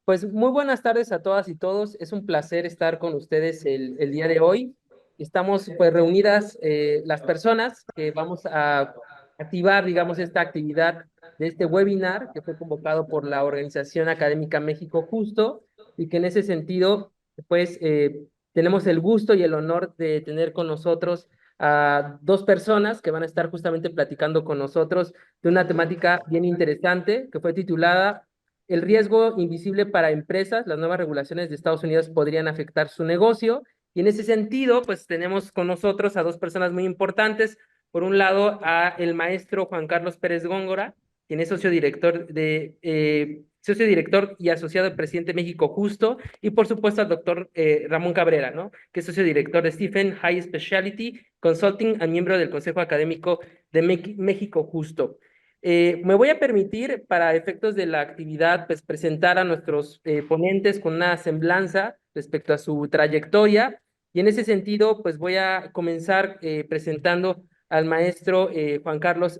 Pues muy buenas tardes a todas y todos. Es un placer estar con ustedes el día de hoy. Estamos pues reunidas las personas que vamos a activar, digamos, esta actividad de este webinar que fue convocado por la Organización Académica México Justo y que en ese sentido pues tenemos el gusto y el honor de tener con nosotros a dos personas que van a estar justamente platicando con nosotros de una temática bien interesante que fue titulada el riesgo invisible para empresas, las nuevas regulaciones de Estados Unidos podrían afectar su negocio. Y en ese sentido, pues tenemos con nosotros a dos personas muy importantes. Por un lado, a el maestro Juan Carlos Pérez Góngora, quien es socio director y asociado del presidente México Justo, y por supuesto al doctor Ramón Cabrera, ¿no? Que es socio director de Stephen High Specialty Consulting y miembro del Consejo Académico de México Justo. Me voy a permitir, para efectos de la actividad, pues presentar a nuestros ponentes con una semblanza respecto a su trayectoria. Y en ese sentido, pues voy a comenzar presentando al maestro Juan Carlos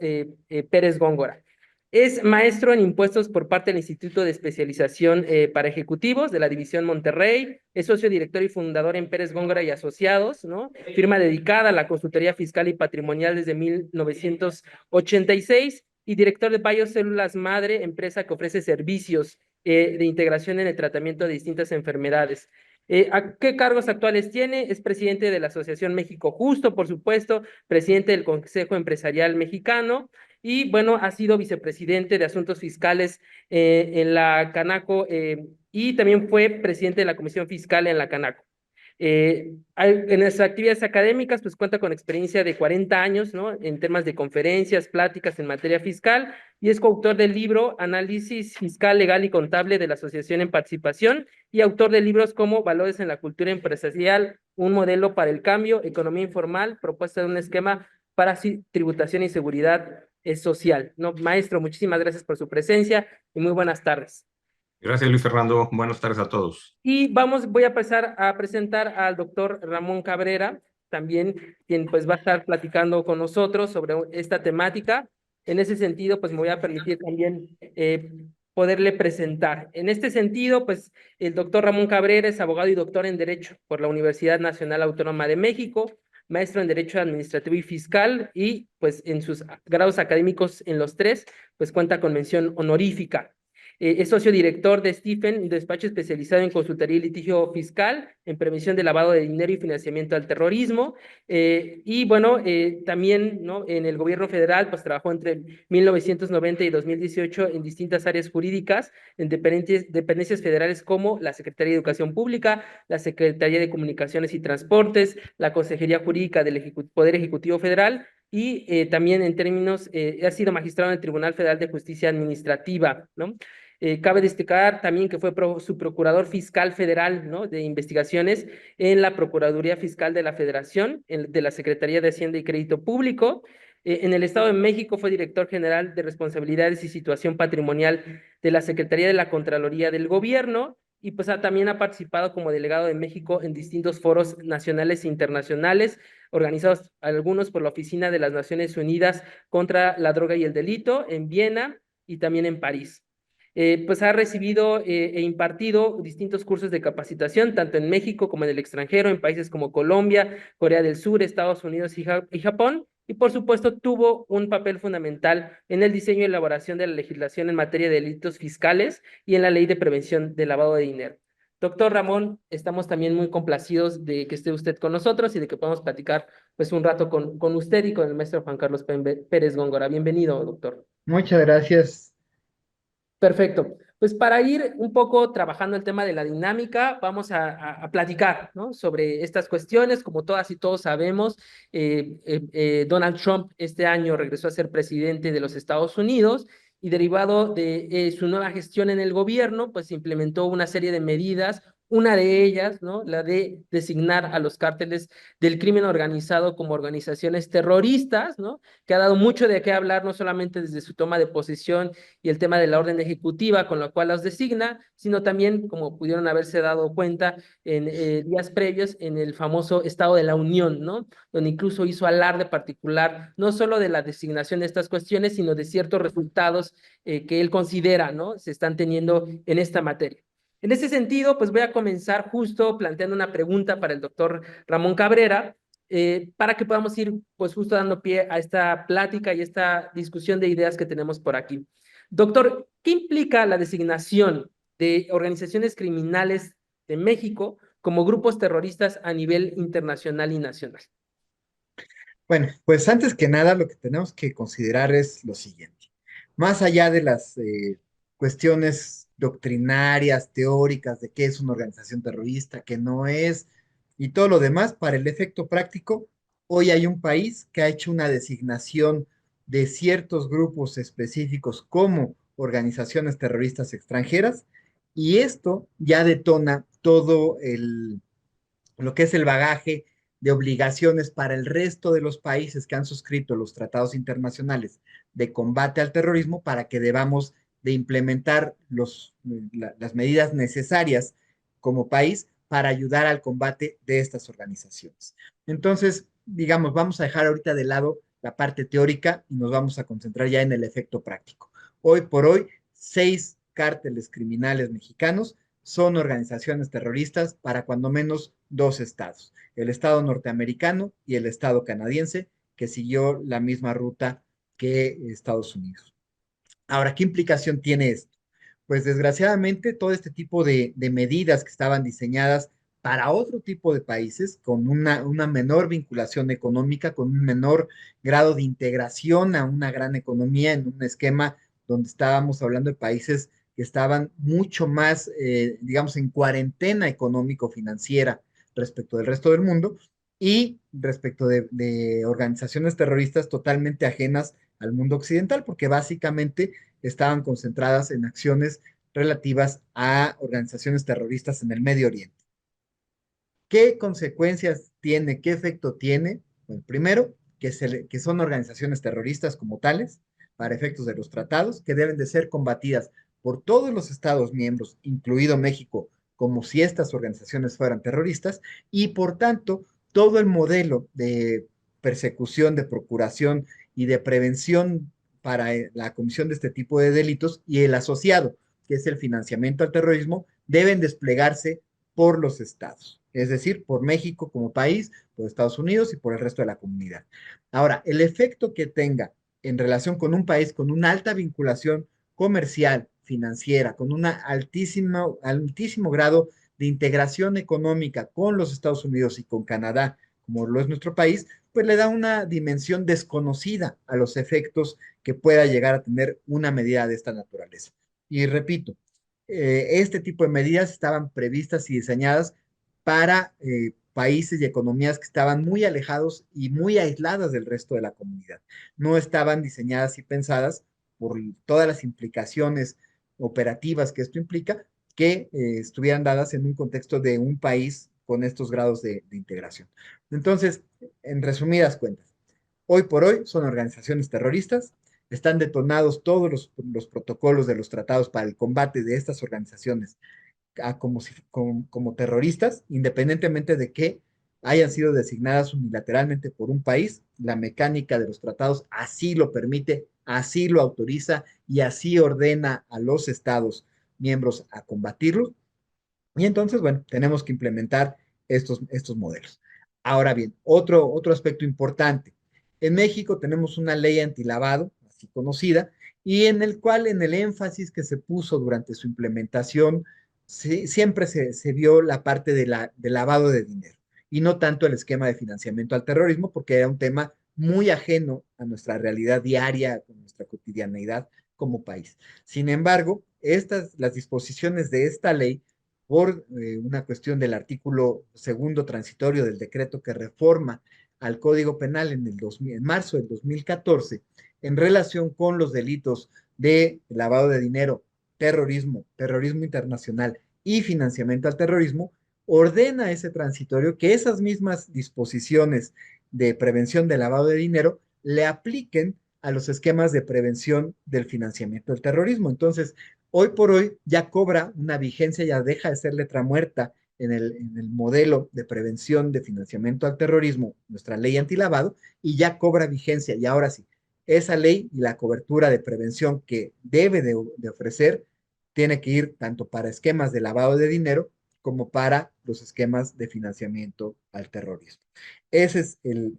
Pérez Góngora. Es maestro en impuestos por parte del Instituto de Especialización para Ejecutivos de la División Monterrey. Es socio director y fundador en Pérez Góngora y Asociados, ¿no? Firma dedicada a la consultoría fiscal y patrimonial desde 1986 y director de Biocélulas Madre, empresa que ofrece servicios de integración en el tratamiento de distintas enfermedades. ¿A qué cargos actuales tiene? Es presidente de la Asociación México Justo, por supuesto, presidente del Consejo Empresarial Mexicano y, bueno, ha sido vicepresidente de Asuntos Fiscales en la Canaco y también fue presidente de la Comisión Fiscal en la Canaco. En nuestras actividades académicas, pues cuenta con experiencia de 40 años, ¿no? En temas de conferencias, pláticas en materia fiscal, y es coautor del libro Análisis Fiscal, Legal y Contable de la Asociación en Participación, y autor de libros como Valores en la Cultura Empresarial, Un Modelo para el Cambio, Economía Informal, Propuesta de un Esquema para Tributación y Seguridad Social. No, maestro, muchísimas gracias por su presencia y muy buenas tardes. Gracias, Luis Fernando. Buenas tardes a todos. Y voy a pasar a presentar al doctor Ramón Cabrera, también quien pues va a estar platicando con nosotros sobre esta temática. En ese sentido, pues me voy a permitir también poderle presentar. En este sentido, pues el doctor Ramón Cabrera es abogado y doctor en Derecho por la Universidad Nacional Autónoma de México, maestro en Derecho Administrativo y Fiscal y pues en sus grados académicos en los tres, pues cuenta con mención honorífica. Es socio director de Stephen, un despacho especializado en consultoría y litigio fiscal, en prevención de lavado de dinero y financiamiento al terrorismo. Y bueno, también, ¿no? En el gobierno federal, pues trabajó entre 1990 y 2018 en distintas áreas jurídicas, en dependencias federales como la Secretaría de Educación Pública, la Secretaría de Comunicaciones y Transportes, la Consejería Jurídica del Poder Ejecutivo Federal y también en términos, ha sido magistrado en el Tribunal Federal de Justicia Administrativa, ¿no? Cabe destacar también que fue su procurador fiscal federal, ¿no? De investigaciones en la Procuraduría Fiscal de la Federación, de la Secretaría de Hacienda y Crédito Público. En el Estado de México fue director general de responsabilidades y situación patrimonial de la Secretaría de la Contraloría del Gobierno y pues también ha participado como delegado de México en distintos foros nacionales e internacionales, organizados algunos por la Oficina de las Naciones Unidas contra la Droga y el Delito en Viena y también en París. Pues ha recibido e impartido distintos cursos de capacitación, tanto en México como en el extranjero, en países como Colombia, Corea del Sur, Estados Unidos y Japón. Y por supuesto tuvo un papel fundamental en el diseño y elaboración de la legislación en materia de delitos fiscales y en la ley de prevención del lavado de dinero. Doctor Ramón, estamos también muy complacidos de que esté usted con nosotros y de que podamos platicar pues un rato con usted y con el maestro Juan Carlos Pérez Góngora. Bienvenido, doctor. Muchas gracias. Perfecto. Pues para ir un poco trabajando el tema de la dinámica, vamos a platicar, ¿no? Sobre estas cuestiones. Como todas y todos sabemos, Donald Trump este año regresó a ser presidente de los Estados Unidos y derivado de su nueva gestión en el gobierno, pues implementó una serie de medidas. Una de ellas, ¿no? La de designar a los cárteles del crimen organizado como organizaciones terroristas, ¿no? Que ha dado mucho de qué hablar, no solamente desde su toma de posesión y el tema de la orden ejecutiva con la cual los designa, sino también, como pudieron haberse dado cuenta en días previos, en el famoso Estado de la Unión, ¿no? Donde incluso hizo alarde particular, no solo de la designación de estas cuestiones, sino de ciertos resultados que él considera, ¿no? Se están teniendo en esta materia. En ese sentido, pues voy a comenzar justo planteando una pregunta para el doctor Ramón Cabrera, para que podamos ir pues justo dando pie a esta plática y esta discusión de ideas que tenemos por aquí. Doctor, ¿qué implica la designación de organizaciones criminales de México como grupos terroristas a nivel internacional y nacional? Bueno, pues antes que nada lo que tenemos que considerar es lo siguiente. Más allá de las cuestiones doctrinarias, teóricas de qué es una organización terrorista, qué no es, y todo lo demás, para el efecto práctico, hoy hay un país que ha hecho una designación de ciertos grupos específicos como organizaciones terroristas extranjeras, y esto ya detona todo lo que es el bagaje de obligaciones para el resto de los países que han suscrito los tratados internacionales de combate al terrorismo para que debamos de implementar las medidas necesarias como país para ayudar al combate de estas organizaciones. Entonces, digamos, vamos a dejar ahorita de lado la parte teórica y nos vamos a concentrar ya en el efecto práctico. Hoy por hoy, 6 cárteles criminales mexicanos son organizaciones terroristas para cuando menos 2 estados, el estado norteamericano y el estado canadiense, que siguió la misma ruta que Estados Unidos. Ahora, ¿qué implicación tiene esto? Pues desgraciadamente todo este tipo de medidas que estaban diseñadas para otro tipo de países, con una menor vinculación económica, con un menor grado de integración a una gran economía en un esquema donde estábamos hablando de países que estaban mucho más, digamos, en cuarentena económico-financiera respecto del resto del mundo y respecto de organizaciones terroristas totalmente ajenas al mundo occidental, porque básicamente estaban concentradas en acciones relativas a organizaciones terroristas en el Medio Oriente. ¿Qué consecuencias tiene? ¿Qué efecto tiene? Bueno, primero, que son organizaciones terroristas como tales, para efectos de los tratados, que deben de ser combatidas por todos los Estados miembros, incluido México, como si estas organizaciones fueran terroristas, y por tanto, todo el modelo de persecución, de procuración y de prevención para la comisión de este tipo de delitos y el asociado, que es el financiamiento al terrorismo, deben desplegarse por los estados, es decir, por México como país, por Estados Unidos y por el resto de la comunidad. Ahora, el efecto que tenga en relación con un país con una alta vinculación comercial, financiera, con un altísimo grado de integración económica con los Estados Unidos y con Canadá, como lo es nuestro país, pues le da una dimensión desconocida a los efectos que pueda llegar a tener una medida de esta naturaleza. Y repito, este tipo de medidas estaban previstas y diseñadas para países y economías que estaban muy alejados y muy aisladas del resto de la comunidad. No estaban diseñadas y pensadas por todas las implicaciones operativas que esto implica, que estuvieran dadas en un contexto de un país con estos grados de integración. Entonces, en resumidas cuentas, hoy por hoy son organizaciones terroristas, están detonados todos los protocolos de los tratados para el combate de estas organizaciones como terroristas, independientemente de que hayan sido designadas unilateralmente por un país, la mecánica de los tratados así lo permite, así lo autoriza y así ordena a los estados miembros a combatirlos. Y entonces, bueno, tenemos que implementar estos modelos. Ahora bien, otro aspecto importante. En México tenemos una ley antilavado, así conocida, y en el cual, en el énfasis que se puso durante su implementación, siempre se vio la parte de lavado de dinero y no tanto el esquema de financiamiento al terrorismo, porque era un tema muy ajeno a nuestra realidad diaria, a nuestra cotidianeidad como país. Sin embargo, las disposiciones de esta ley por una cuestión del artículo segundo transitorio del decreto que reforma al Código Penal en marzo del 2014 en relación con los delitos de lavado de dinero, terrorismo internacional y financiamiento al terrorismo, ordena ese transitorio que esas mismas disposiciones de prevención del lavado de dinero le apliquen a los esquemas de prevención del financiamiento del terrorismo. Entonces, hoy por hoy ya cobra una vigencia, ya deja de ser letra muerta en el modelo de prevención de financiamiento al terrorismo, nuestra ley antilavado, y ya cobra vigencia. Y ahora sí, esa ley y la cobertura de prevención que debe de ofrecer tiene que ir tanto para esquemas de lavado de dinero como para los esquemas de financiamiento al terrorismo. Ese es el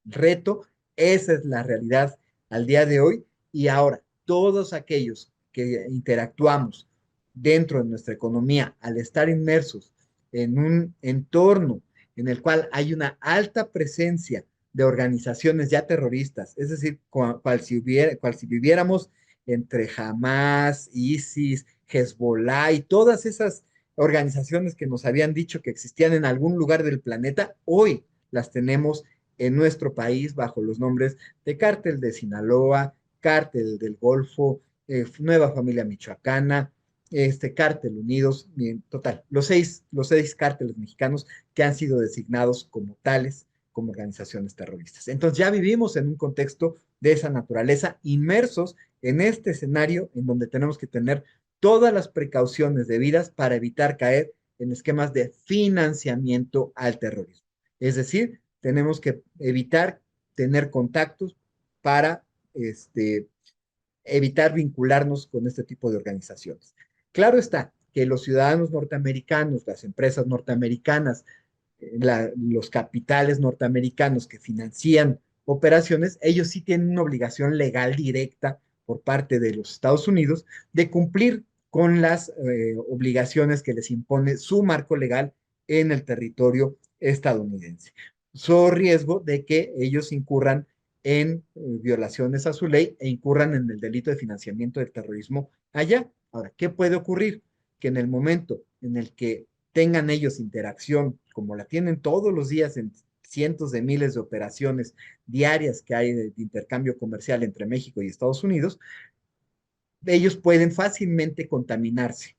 reto, esa es la realidad al día de hoy. Y ahora, todos aquellos que interactuamos dentro de nuestra economía al estar inmersos en un entorno en el cual hay una alta presencia de organizaciones ya terroristas, es decir, cual si viviéramos entre Hamas, ISIS, Hezbollah y todas esas organizaciones que nos habían dicho que existían en algún lugar del planeta, hoy las tenemos en nuestro país bajo los nombres de Cártel de Sinaloa, Cártel del Golfo, Nueva Familia Michoacana, Cártel Unidos, en total, los seis cárteles mexicanos que han sido designados como tales, como organizaciones terroristas. Entonces ya vivimos en un contexto de esa naturaleza, inmersos en este escenario en donde tenemos que tener todas las precauciones debidas para evitar caer en esquemas de financiamiento al terrorismo. Es decir, tenemos que evitar tener contactos para evitar vincularnos con este tipo de organizaciones. Claro está que los ciudadanos norteamericanos, las empresas norteamericanas, los capitales norteamericanos que financian operaciones, ellos sí tienen una obligación legal directa por parte de los Estados Unidos de cumplir con las obligaciones que les impone su marco legal en el territorio estadounidense. So riesgo de que ellos incurran en violaciones a su ley e incurran en el delito de financiamiento del terrorismo allá. Ahora, ¿qué puede ocurrir? Que en el momento en el que tengan ellos interacción, como la tienen todos los días en cientos de miles de operaciones diarias que hay de intercambio comercial entre México y Estados Unidos, ellos pueden fácilmente contaminarse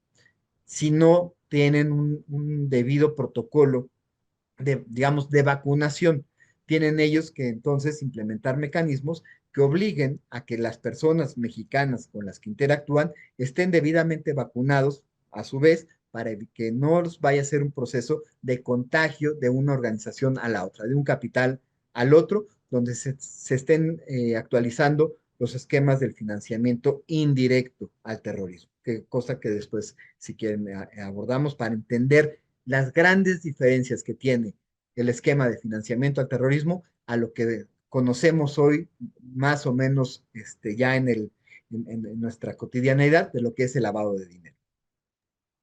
si no tienen un debido protocolo digamos, de vacunación. Tienen ellos que entonces implementar mecanismos que obliguen a que las personas mexicanas con las que interactúan estén debidamente vacunados a su vez para que no los vaya a ser un proceso de contagio de una organización a la otra, de un capital al otro, donde se estén actualizando los esquemas del financiamiento indirecto al terrorismo, cosa que después, si quieren, abordamos para entender las grandes diferencias que tiene el esquema de financiamiento al terrorismo a lo que conocemos hoy más o menos ya en nuestra cotidianeidad de lo que es el lavado de dinero.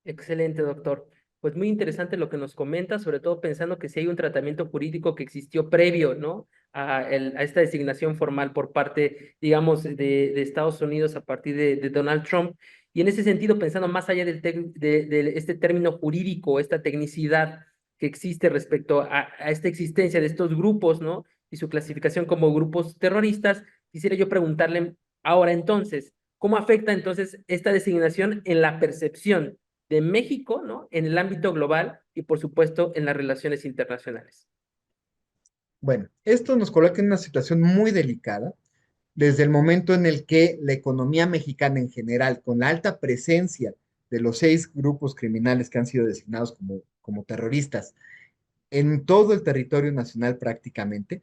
Excelente, doctor. Pues muy interesante lo que nos comenta, sobre todo pensando que si hay un tratamiento jurídico que existió previo, ¿no? A esta designación formal por parte, digamos, de Estados Unidos a partir de Donald Trump. Y en ese sentido, pensando más allá de este término jurídico, esta tecnicidad que existe respecto a esta existencia de estos grupos, ¿no? Y su clasificación como grupos terroristas, quisiera yo preguntarle ahora entonces, ¿cómo afecta entonces esta designación en la percepción de México, ¿no? En el ámbito global y, por supuesto, en las relaciones internacionales? Bueno, esto nos coloca en una situación muy delicada desde el momento en el que la economía mexicana en general, con la alta presencia de los seis grupos criminales que han sido designados como terroristas en todo el territorio nacional prácticamente,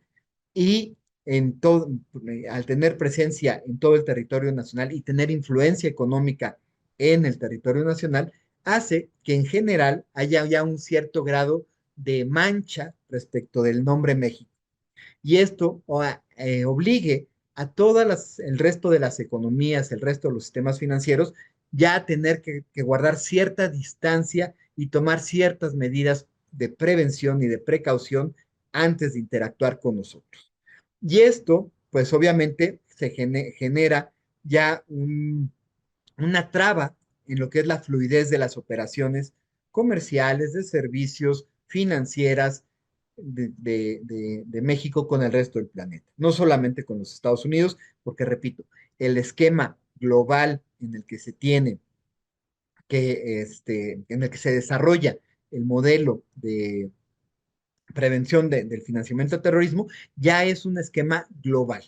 y al tener presencia en todo el territorio nacional y tener influencia económica en el territorio nacional, hace que en general haya ya un cierto grado de mancha respecto del nombre México. Y esto obligue a el resto de las economías, el resto de los sistemas financieros, ya a tener que guardar cierta distancia y tomar ciertas medidas de prevención y de precaución antes de interactuar con nosotros. Y esto, pues obviamente, genera ya una traba en lo que es la fluidez de las operaciones comerciales, de servicios, financieras de México con el resto del planeta. No solamente con los Estados Unidos, porque repito, el esquema global en el que se tiene en el que se desarrolla el modelo de prevención del financiamiento al terrorismo, ya es un esquema global.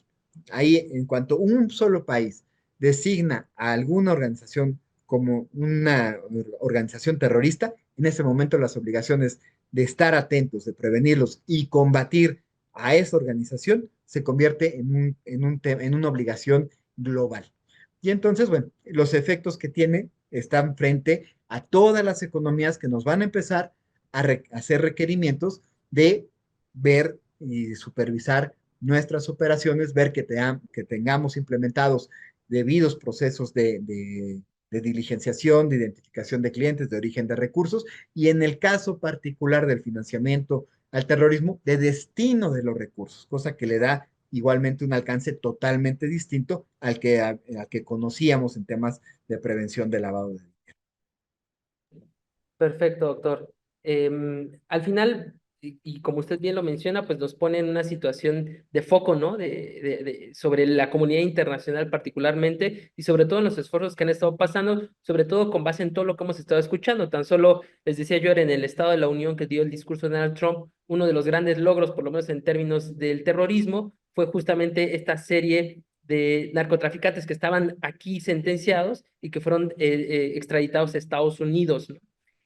Ahí, en cuanto un solo país designa a alguna organización como una organización terrorista, en ese momento las obligaciones de estar atentos, de prevenirlos y combatir a esa organización se convierte en una obligación global. Y entonces, bueno, los efectos que tiene están frente a todas las economías que nos van a empezar a hacer requerimientos de ver y supervisar nuestras operaciones, ver que tengamos implementados debidos procesos de diligenciación, de identificación de clientes, de origen de recursos, y en el caso particular del financiamiento al terrorismo, de destino de los recursos, cosa que le da igualmente un alcance totalmente distinto al que conocíamos en temas de prevención de lavado de dinero. Perfecto, doctor. Al final, y como usted bien lo menciona, pues nos pone en una situación de foco, ¿no? Sobre la comunidad internacional particularmente y sobre todo en los esfuerzos que han estado pasando, sobre todo con base en todo lo que hemos estado escuchando. Tan solo, les decía yo, era en el Estado de la Unión que dio el discurso de Donald Trump, uno de los grandes logros, por lo menos en términos del terrorismo, fue justamente esta serie de narcotraficantes que estaban aquí sentenciados y que fueron extraditados a Estados Unidos, ¿no?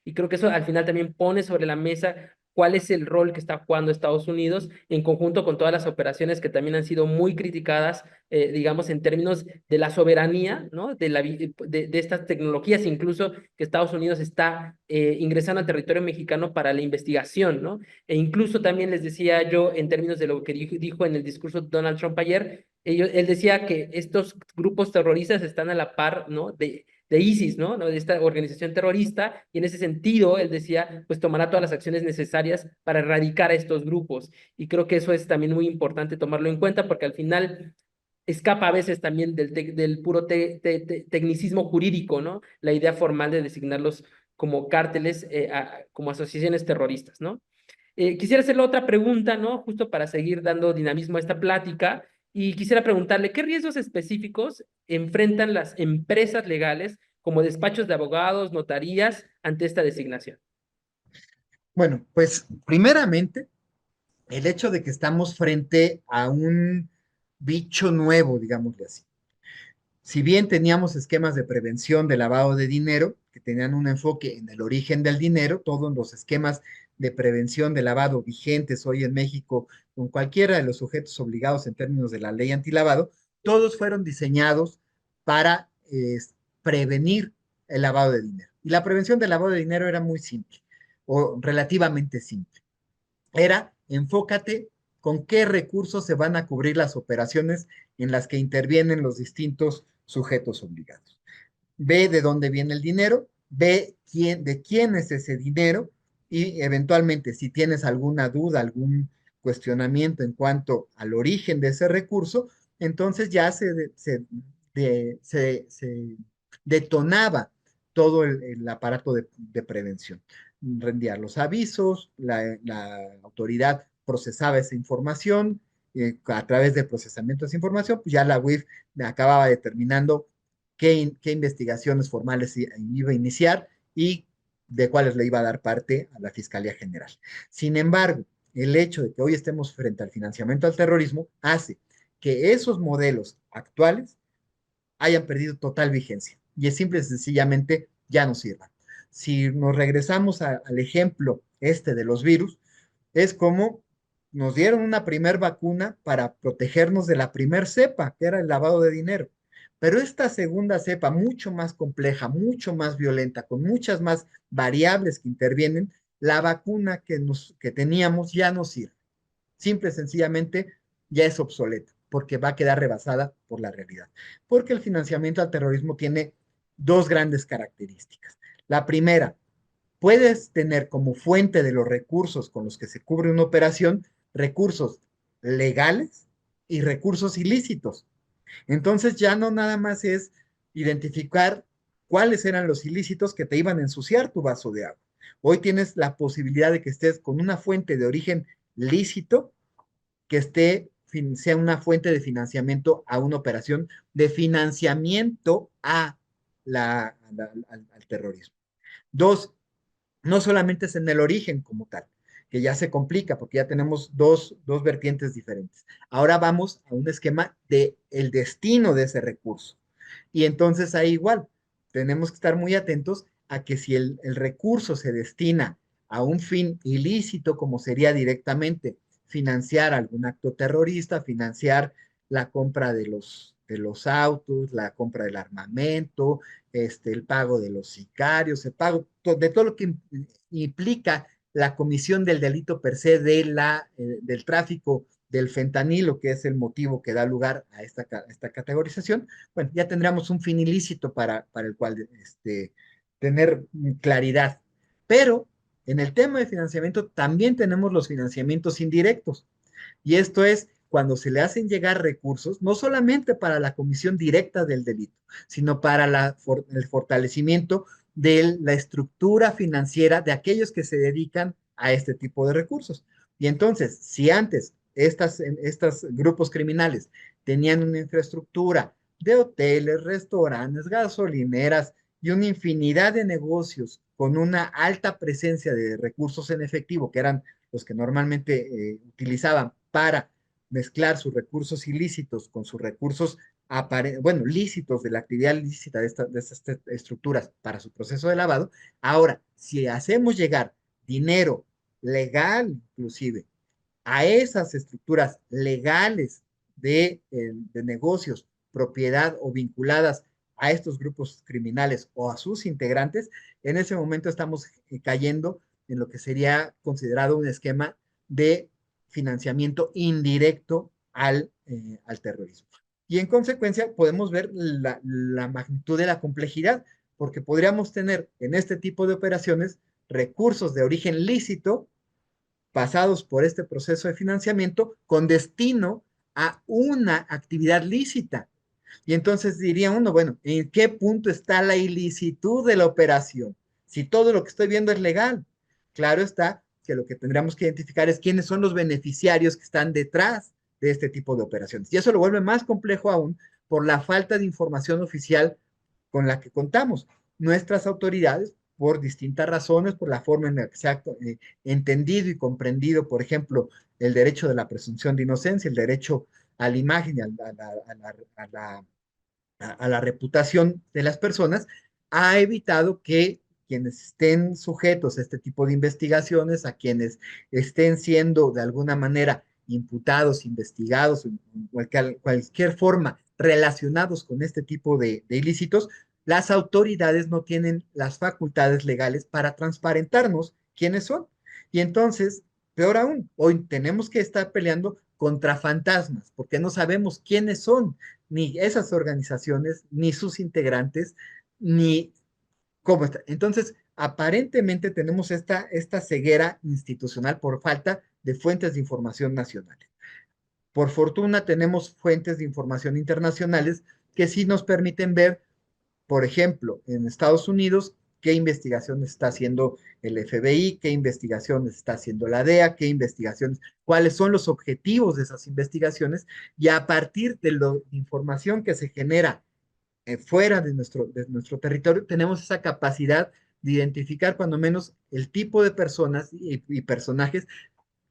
Y creo que eso al final también pone sobre la mesa cuál es el rol que está jugando Estados Unidos en conjunto con todas las operaciones que también han sido muy criticadas, digamos, en términos de la soberanía, ¿no? De estas tecnologías, incluso que Estados Unidos está ingresando al territorio mexicano para la investigación, ¿no? E incluso también les decía yo, en términos de lo que dijo en el discurso de Donald Trump ayer, él decía que estos grupos terroristas están a la par, ¿no? De ISIS, ¿no? De esta organización terrorista, y en ese sentido, él decía, pues tomará todas las acciones necesarias para erradicar a estos grupos. Y creo que eso es también muy importante tomarlo en cuenta, porque al final escapa a veces también del puro tecnicismo jurídico, ¿no? La idea formal de designarlos como cárteles, como asociaciones terroristas, ¿no? Quisiera hacerle otra pregunta, ¿no? Justo para seguir dando dinamismo a esta plática. Y quisiera preguntarle, ¿qué riesgos específicos enfrentan las empresas legales como despachos de abogados, notarías, ante esta designación? Bueno, pues primeramente, el hecho de que estamos frente a un bicho nuevo, digámosle así. Si bien teníamos esquemas de prevención de lavado de dinero, que tenían un enfoque en el origen del dinero, todos los esquemas de prevención de lavado vigentes hoy en México con cualquiera de los sujetos obligados en términos de la ley antilavado, todos fueron diseñados para prevenir el lavado de dinero. Y la prevención del lavado de dinero era muy simple, o relativamente simple. Era enfócate con qué recursos se van a cubrir las operaciones en las que intervienen los distintos sujetos obligados. Ve de dónde viene el dinero, ve de quién es ese dinero y eventualmente si tienes alguna duda, algún cuestionamiento en cuanto al origen de ese recurso, entonces ya se detonaba todo el aparato de prevención. Rendía los avisos, la autoridad procesaba esa información, a través del procesamiento de esa información, pues ya la UIF acababa determinando qué investigaciones formales iba a iniciar y de cuáles le iba a dar parte a la Fiscalía General. Sin embargo, el hecho de que hoy estemos frente al financiamiento al terrorismo hace que esos modelos actuales hayan perdido total vigencia y es simple y sencillamente ya no sirvan. Si nos regresamos al ejemplo este de los virus, es como nos dieron una primer vacuna para protegernos de la primer cepa, que era el lavado de dinero. Pero esta segunda cepa, mucho más compleja, mucho más violenta, con muchas más variables que intervienen, la vacuna que teníamos ya no sirve. Simple y sencillamente ya es obsoleta, porque va a quedar rebasada por la realidad. Porque el financiamiento al terrorismo tiene dos grandes características. La primera, puedes tener como fuente de los recursos con los que se cubre una operación recursos legales y recursos ilícitos. Entonces ya no nada más es identificar cuáles eran los ilícitos que te iban a ensuciar tu vaso de agua. Hoy tienes la posibilidad de que estés con una fuente de origen lícito que sea una fuente de financiamiento a una operación de financiamiento al terrorismo. Dos, no solamente es en el origen como tal, que ya se complica porque ya tenemos dos vertientes diferentes. Ahora vamos a un esquema de el destino de ese recurso. Y entonces ahí igual, tenemos que estar muy atentos a que si el recurso se destina a un fin ilícito, como sería directamente financiar algún acto terrorista, financiar la compra de los autos, la compra del armamento, el pago de los sicarios, el pago de todo lo que implica la comisión del delito per se del tráfico del fentanilo, que es el motivo que da lugar a esta categorización. Bueno, ya tendríamos un fin ilícito para el cual tener claridad. Pero en el tema de financiamiento también tenemos los financiamientos indirectos. Y esto es cuando se le hacen llegar recursos, no solamente para la comisión directa del delito, sino para el fortalecimiento de la estructura financiera de aquellos que se dedican a este tipo de recursos. Y entonces, si antes estos grupos criminales tenían una infraestructura de hoteles, restaurantes, gasolineras y una infinidad de negocios con una alta presencia de recursos en efectivo, que eran los que normalmente utilizaban para mezclar sus recursos ilícitos con sus recursos lícitos de la actividad lícita de estas estructuras para su proceso de lavado. Ahora, si hacemos llegar dinero legal, inclusive, a esas estructuras legales de negocios, propiedad o vinculadas a estos grupos criminales o a sus integrantes, en ese momento estamos cayendo en lo que sería considerado un esquema de financiamiento indirecto al terrorismo. Y en consecuencia podemos ver la magnitud de la complejidad, porque podríamos tener en este tipo de operaciones recursos de origen lícito pasados por este proceso de financiamiento con destino a una actividad lícita. Y entonces diría uno, bueno, ¿en qué punto está la ilicitud de la operación? Si todo lo que estoy viendo es legal. Claro está que lo que tendríamos que identificar es quiénes son los beneficiarios que están detrás de este tipo de operaciones. Y eso lo vuelve más complejo aún por la falta de información oficial con la que contamos. Nuestras autoridades, por distintas razones, por la forma en la que se ha entendido y comprendido, por ejemplo, el derecho de la presunción de inocencia, el derecho a la imagen y a la reputación de las personas, ha evitado que quienes estén sujetos a este tipo de investigaciones, a quienes estén siendo de alguna manera imputados, investigados, o cualquier forma relacionados con este tipo de ilícitos, las autoridades no tienen las facultades legales para transparentarnos quiénes son. Y entonces, peor aún, hoy tenemos que estar peleando contra fantasmas, porque no sabemos quiénes son, ni esas organizaciones, ni sus integrantes, ni cómo está. Entonces, aparentemente tenemos esta ceguera institucional por falta de fuentes de información nacionales. Por fortuna tenemos fuentes de información internacionales que sí nos permiten ver, por ejemplo, en Estados Unidos, qué investigaciones está haciendo el FBI, qué investigaciones está haciendo la DEA, qué investigaciones, cuáles son los objetivos de esas investigaciones, y a partir de la información que se genera fuera de nuestro territorio, tenemos esa capacidad de identificar cuando menos el tipo de personas y personajes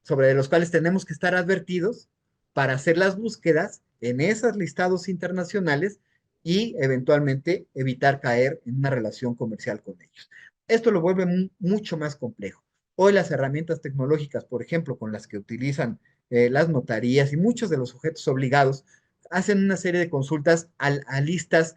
sobre los cuales tenemos que estar advertidos para hacer las búsquedas en esos listados internacionales y eventualmente evitar caer en una relación comercial con ellos. Esto lo vuelve mucho más complejo. Hoy las herramientas tecnológicas, por ejemplo, con las que utilizan las notarías y muchos de los sujetos obligados, hacen una serie de consultas a listas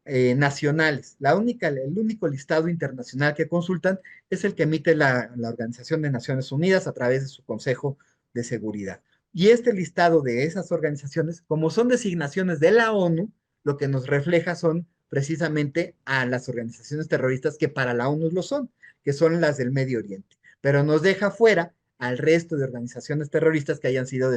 nacionales. El único listado internacional que consultan es el que emite la Organización de Naciones Unidas a través de su Consejo de Seguridad. Y este listado de esas organizaciones, como son designaciones de la ONU, lo que nos refleja son precisamente a las organizaciones terroristas que para la ONU lo son, que son las del Medio Oriente. Pero nos deja fuera al resto de organizaciones terroristas que hayan sido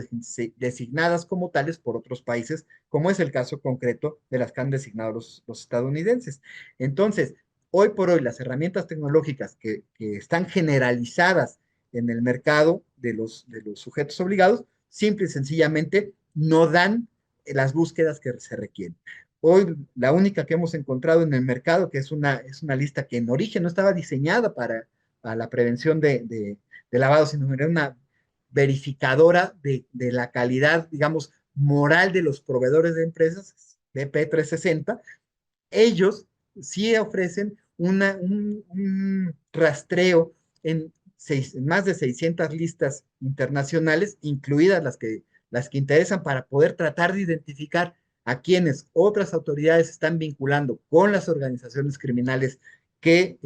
designadas como tales por otros países, como es el caso concreto de las que han designado los estadounidenses. Entonces, hoy por hoy, las herramientas tecnológicas que están generalizadas en el mercado de los sujetos obligados, simple y sencillamente no dan las búsquedas que se requieren. Hoy la única que hemos encontrado en el mercado, que es una lista que en origen no estaba diseñada para la prevención de lavado, sino era una verificadora de la calidad, digamos, moral de los proveedores de empresas, BP360. Ellos sí ofrecen un rastreo en más de 600 listas internacionales, incluidas las que interesan para poder tratar de identificar a quienes otras autoridades están vinculando con las organizaciones criminales que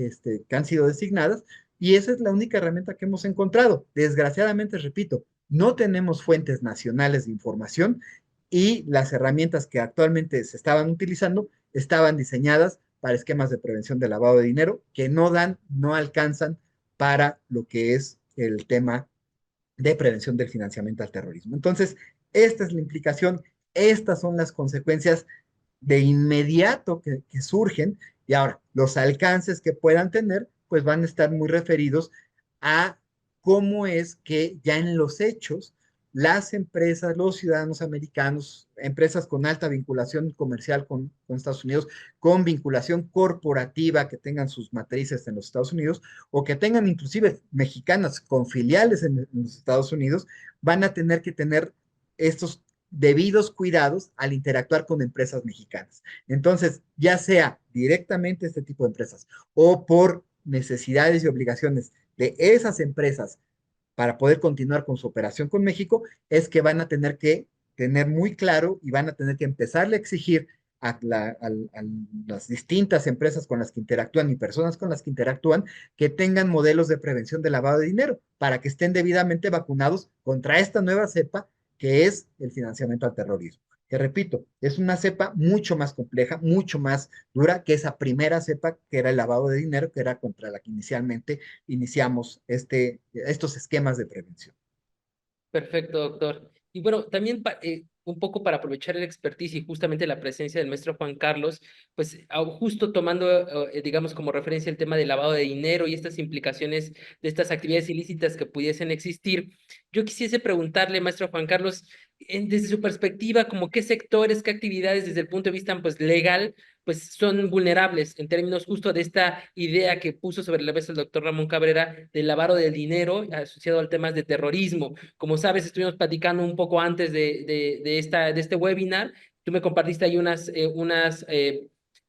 han sido designadas, y esa es la única herramienta que hemos encontrado. Desgraciadamente, repito, no tenemos fuentes nacionales de información y las herramientas que actualmente se estaban utilizando estaban diseñadas para esquemas de prevención de lavado de dinero que no alcanzan para lo que es el tema de prevención del financiamiento al terrorismo. Entonces, esta es la implicación, estas son las consecuencias de inmediato que surgen, y ahora los alcances que puedan tener, pues van a estar muy referidos a cómo es que ya en los hechos las empresas, los ciudadanos americanos, empresas con alta vinculación comercial con Estados Unidos, con vinculación corporativa que tengan sus matrices en los Estados Unidos o que tengan inclusive mexicanas con filiales en los Estados Unidos, van a tener que tener estos debidos cuidados al interactuar con empresas mexicanas. Entonces, ya sea directamente este tipo de empresas o por necesidades y obligaciones de esas empresas para poder continuar con su operación con México, es que van a tener que tener muy claro y van a tener que empezarle a exigir a las distintas empresas con las que interactúan y personas con las que interactúan que tengan modelos de prevención de lavado de dinero para que estén debidamente vacunados contra esta nueva cepa que es el financiamiento al terrorismo. Que repito, es una cepa mucho más compleja, mucho más dura que esa primera cepa que era el lavado de dinero, que era contra la que inicialmente iniciamos estos esquemas de prevención. Perfecto, doctor. Y bueno, también un poco para aprovechar el expertise y justamente la presencia del maestro Juan Carlos, pues justo tomando, digamos, como referencia el tema del lavado de dinero y estas implicaciones de estas actividades ilícitas que pudiesen existir, yo quisiese preguntarle, maestro Juan Carlos, desde su perspectiva, como qué sectores, qué actividades desde el punto de vista pues legal pues son vulnerables en términos justo de esta idea que puso sobre la mesa el doctor Ramón Cabrera del lavado del dinero asociado al tema de terrorismo. Como sabes, estuvimos platicando un poco antes de este webinar. Tú me compartiste ahí unos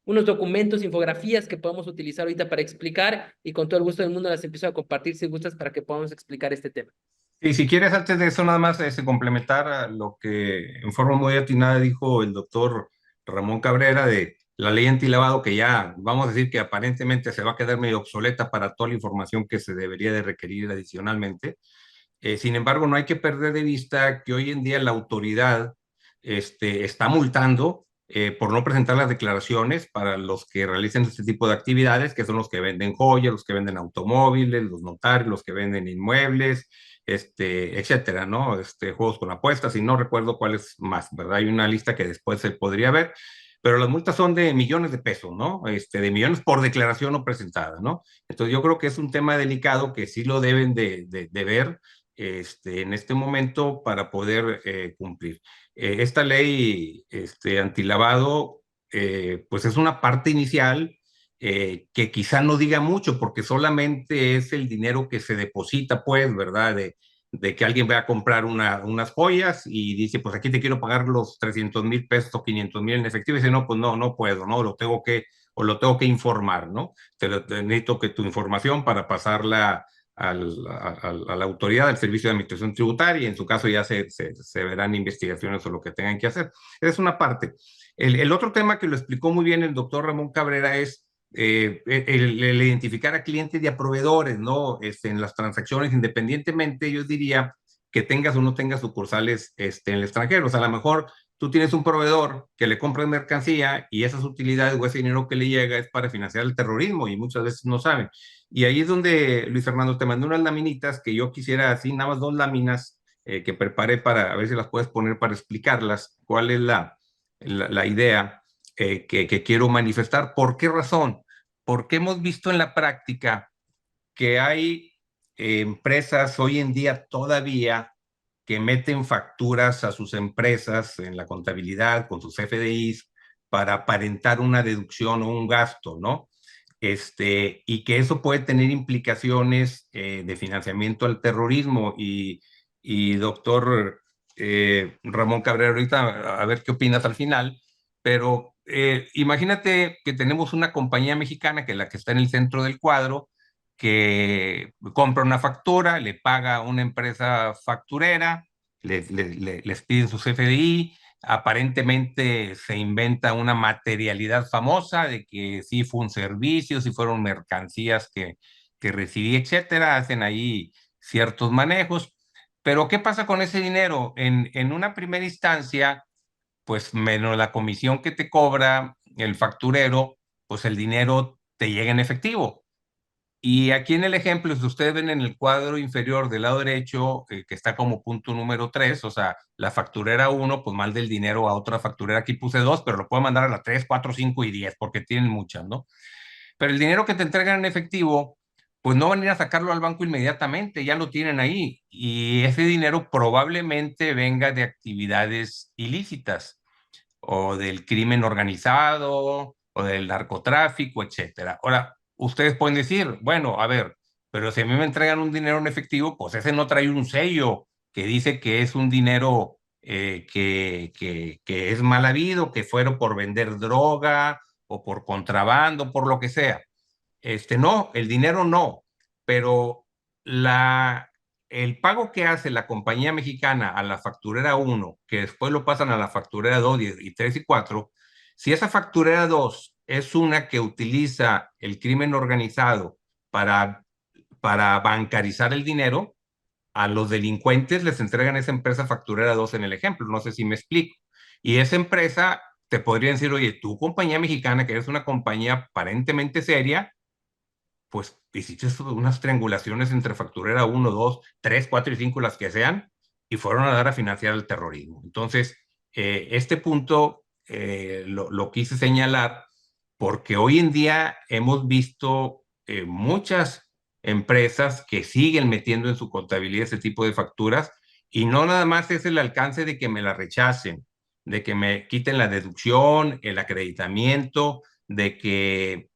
documentos, infografías que podemos utilizar ahorita para explicar y con todo el gusto del mundo las empiezo a compartir si gustas para que podamos explicar este tema. Y si quieres, antes de eso, nada más complementar a lo que en forma muy atinada dijo el doctor Ramón Cabrera de la ley antilavado, que ya vamos a decir que aparentemente se va a quedar medio obsoleta para toda la información que se debería de requerir adicionalmente. Sin embargo, no hay que perder de vista que hoy en día la autoridad está multando por no presentar las declaraciones para los que realicen este tipo de actividades, que son los que venden joyas, los que venden automóviles, los notarios, los que venden inmuebles, etcétera, ¿no? Juegos con apuestas, y no recuerdo cuáles más, ¿verdad? Hay una lista que después se podría ver, pero las multas son de millones de pesos, ¿no? De millones por declaración no presentada, ¿no? Entonces yo creo que es un tema delicado que sí lo deben de ver en este momento para poder cumplir. Esta ley antilavado, pues es una parte inicial que quizá no diga mucho, porque solamente es el dinero que se deposita, pues, ¿verdad? De que alguien va a comprar unas joyas y dice, pues aquí te quiero pagar los 300,000 pesos o 500,000 en efectivo, y dice, no, pues no puedo, ¿no? Lo tengo que informar, ¿no? Necesito que tu información para pasarla a la autoridad, al Servicio de Administración Tributaria, y en su caso ya se verán investigaciones o lo que tengan que hacer. Esa es una parte. El otro tema que lo explicó muy bien el doctor Ramón Cabrera es el identificar a clientes y a proveedores, ¿no? En las transacciones, independientemente, yo diría que tengas o no tengas sucursales en el extranjero. O sea, a lo mejor tú tienes un proveedor que le compras mercancía y esas utilidades o ese dinero que le llega es para financiar el terrorismo y muchas veces no saben. Y ahí es donde, Luis Fernando, te mandé unas laminitas que yo quisiera, así, nada más 2 láminas que preparé para a ver si las puedes poner para explicarlas, cuál es la idea que quiero manifestar. ¿Por qué razón? Porque hemos visto en la práctica que hay empresas hoy en día todavía que meten facturas a sus empresas en la contabilidad con sus FDIs para aparentar una deducción o un gasto, ¿no? Y que eso puede tener implicaciones de financiamiento al terrorismo. Y doctor Ramón Cabrera, ahorita a ver qué opinas al final, pero imagínate que tenemos una compañía mexicana, que es la que está en el centro del cuadro, que compra una factura, le paga a una empresa facturera, les piden sus FDI, aparentemente se inventa una materialidad famosa de que sí fue un servicio, sí fueron mercancías que recibí, etcétera, hacen ahí ciertos manejos. Pero ¿qué pasa con ese dinero? En una primera instancia, pues menos la comisión que te cobra el facturero, pues el dinero te llega en efectivo. Y aquí en el ejemplo, si ustedes ven en el cuadro inferior del lado derecho, que está como punto número 3, o sea, la facturera 1, pues manda el dinero a otra facturera. Aquí puse 2, pero lo puedo mandar a la 3, 4, 5 y 10, porque tienen muchas, ¿no? Pero el dinero que te entregan en efectivo, pues no van a ir a sacarlo al banco inmediatamente, ya lo tienen ahí. Y ese dinero probablemente venga de actividades ilícitas o del crimen organizado o del narcotráfico, etcétera. Ahora, ustedes pueden decir, bueno, a ver, pero si a mí me entregan un dinero en efectivo, pues ese no trae un sello que dice que es un dinero que es mal habido, que fueron por vender droga o por contrabando, por lo que sea. No, el dinero no, pero la, el pago que hace la compañía mexicana a la facturera 1, que después lo pasan a la facturera 2 y 3 y 4, si esa facturera 2 es una que utiliza el crimen organizado para, para bancarizar el dinero, a los delincuentes les entregan esa empresa facturera 2 en el ejemplo, no sé si me explico. Y esa empresa te podría decir, oye, tu compañía mexicana, que eres una compañía aparentemente seria, pues hiciste unas triangulaciones entre facturera 1, 2, 3, 4 y 5, las que sean, y fueron a dar a financiar el terrorismo. Entonces, este punto lo quise señalar porque hoy en día hemos visto muchas empresas que siguen metiendo en su contabilidad ese tipo de facturas y no nada más es el alcance de que me la rechacen, de que me quiten la deducción, el acreditamiento, de que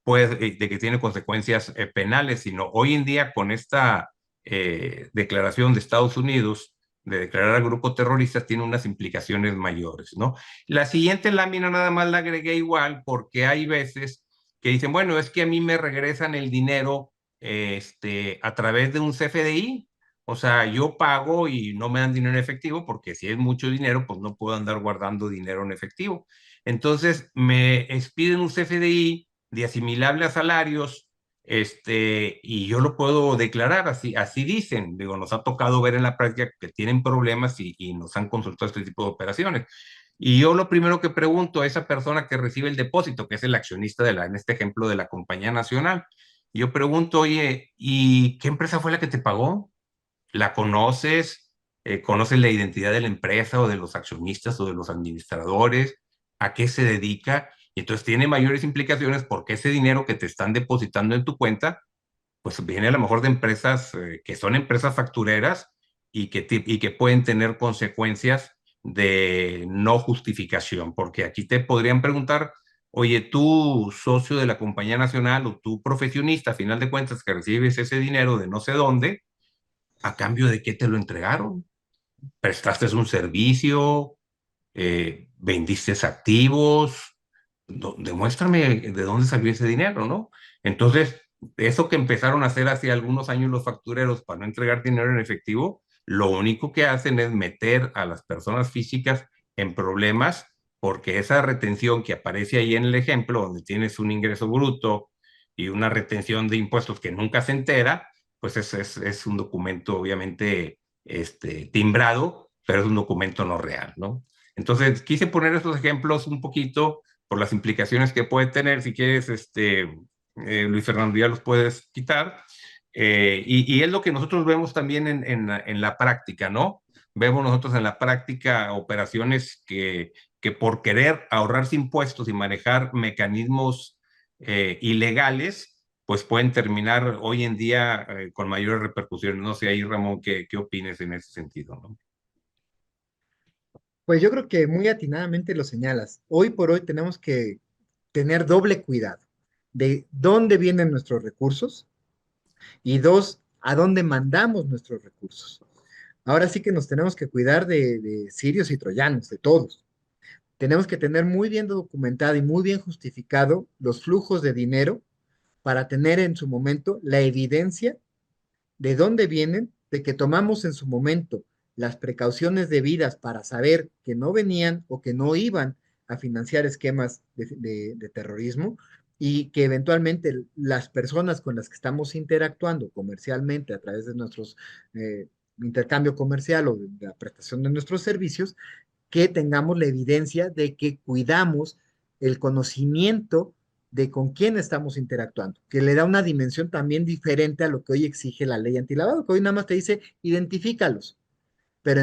tiene consecuencias penales, sino hoy en día con esta declaración de Estados Unidos de declarar al grupo terrorista tiene unas implicaciones mayores, ¿no? La siguiente lámina nada más la agregué igual porque hay veces que dicen, bueno, es que a mí me regresan el dinero a través de un CFDI, o sea, yo pago y no me dan dinero en efectivo porque si es mucho dinero, pues no puedo andar guardando dinero en efectivo. Entonces me expiden un CFDI de asimilable a salarios, y yo lo puedo declarar, así dicen. Digo, nos ha tocado ver en la práctica que tienen problemas y nos han consultado este tipo de operaciones. Y yo lo primero que pregunto a esa persona que recibe el depósito, que es el accionista en este ejemplo de la compañía nacional, yo pregunto, oye, ¿y qué empresa fue la que te pagó? ¿La conoces? ¿Conoces la identidad de la empresa o de los accionistas o de los administradores? ¿A qué se dedica? Y entonces tiene mayores implicaciones porque ese dinero que te están depositando en tu cuenta, pues viene a lo mejor de empresas que son empresas factureras y que pueden tener consecuencias de no justificación, porque aquí te podrían preguntar, oye, tú socio de la compañía nacional o tú profesionista, a final de cuentas que recibes ese dinero de no sé dónde, ¿a cambio de qué te lo entregaron? ¿Prestaste un servicio? ¿Vendiste activos? Demuéstrame de dónde salió ese dinero, ¿no? Entonces, eso que empezaron a hacer hace algunos años los factureros para no entregar dinero en efectivo, lo único que hacen es meter a las personas físicas en problemas porque esa retención que aparece ahí en el ejemplo, donde tienes un ingreso bruto y una retención de impuestos que nunca se entera, pues es un documento obviamente timbrado, pero es un documento no real, ¿no? Entonces, quise poner estos ejemplos un poquito por las implicaciones que puede tener. Si quieres, Luis Fernando, ya los puedes quitar. Y es lo que nosotros vemos también en la práctica, ¿no? Vemos nosotros en la práctica operaciones que por querer ahorrarse impuestos y manejar mecanismos ilegales, pues pueden terminar hoy en día con mayores repercusiones. No sé ahí, Ramón, qué opines en ese sentido, ¿no? Pues yo creo que muy atinadamente lo señalas. Hoy por hoy tenemos que tener doble cuidado de dónde vienen nuestros recursos y dos, a dónde mandamos nuestros recursos. Ahora sí que nos tenemos que cuidar de sirios y troyanos, de todos. Tenemos que tener muy bien documentado y muy bien justificado los flujos de dinero para tener en su momento la evidencia de dónde vienen, de que tomamos en su momento las precauciones debidas para saber que no venían o que no iban a financiar esquemas de terrorismo y que eventualmente las personas con las que estamos interactuando comercialmente a través de nuestros intercambio comercial o de la prestación de nuestros servicios, que tengamos la evidencia de que cuidamos el conocimiento de con quién estamos interactuando, que le da una dimensión también diferente a lo que hoy exige la ley antilavado, que hoy nada más te dice identifícalos. Pero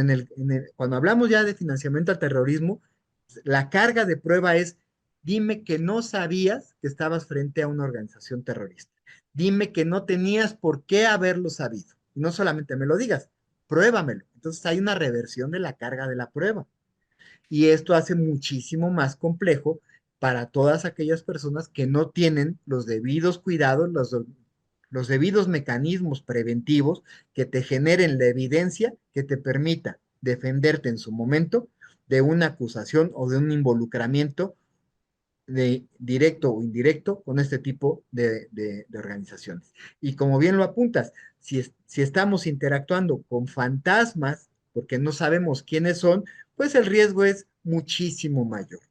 cuando hablamos ya de financiamiento al terrorismo, la carga de prueba es, dime que no sabías que estabas frente a una organización terrorista. Dime que no tenías por qué haberlo sabido. Y no solamente me lo digas, pruébamelo. Entonces hay una reversión de la carga de la prueba. Y esto hace muchísimo más complejo para todas aquellas personas que no tienen los debidos cuidados, los debidos mecanismos preventivos que te generen la evidencia que te permita defenderte en su momento de una acusación o de un involucramiento de directo o indirecto con este tipo de organizaciones. Y como bien lo apuntas, si estamos interactuando con fantasmas, porque no sabemos quiénes son, pues el riesgo es muchísimo mayor.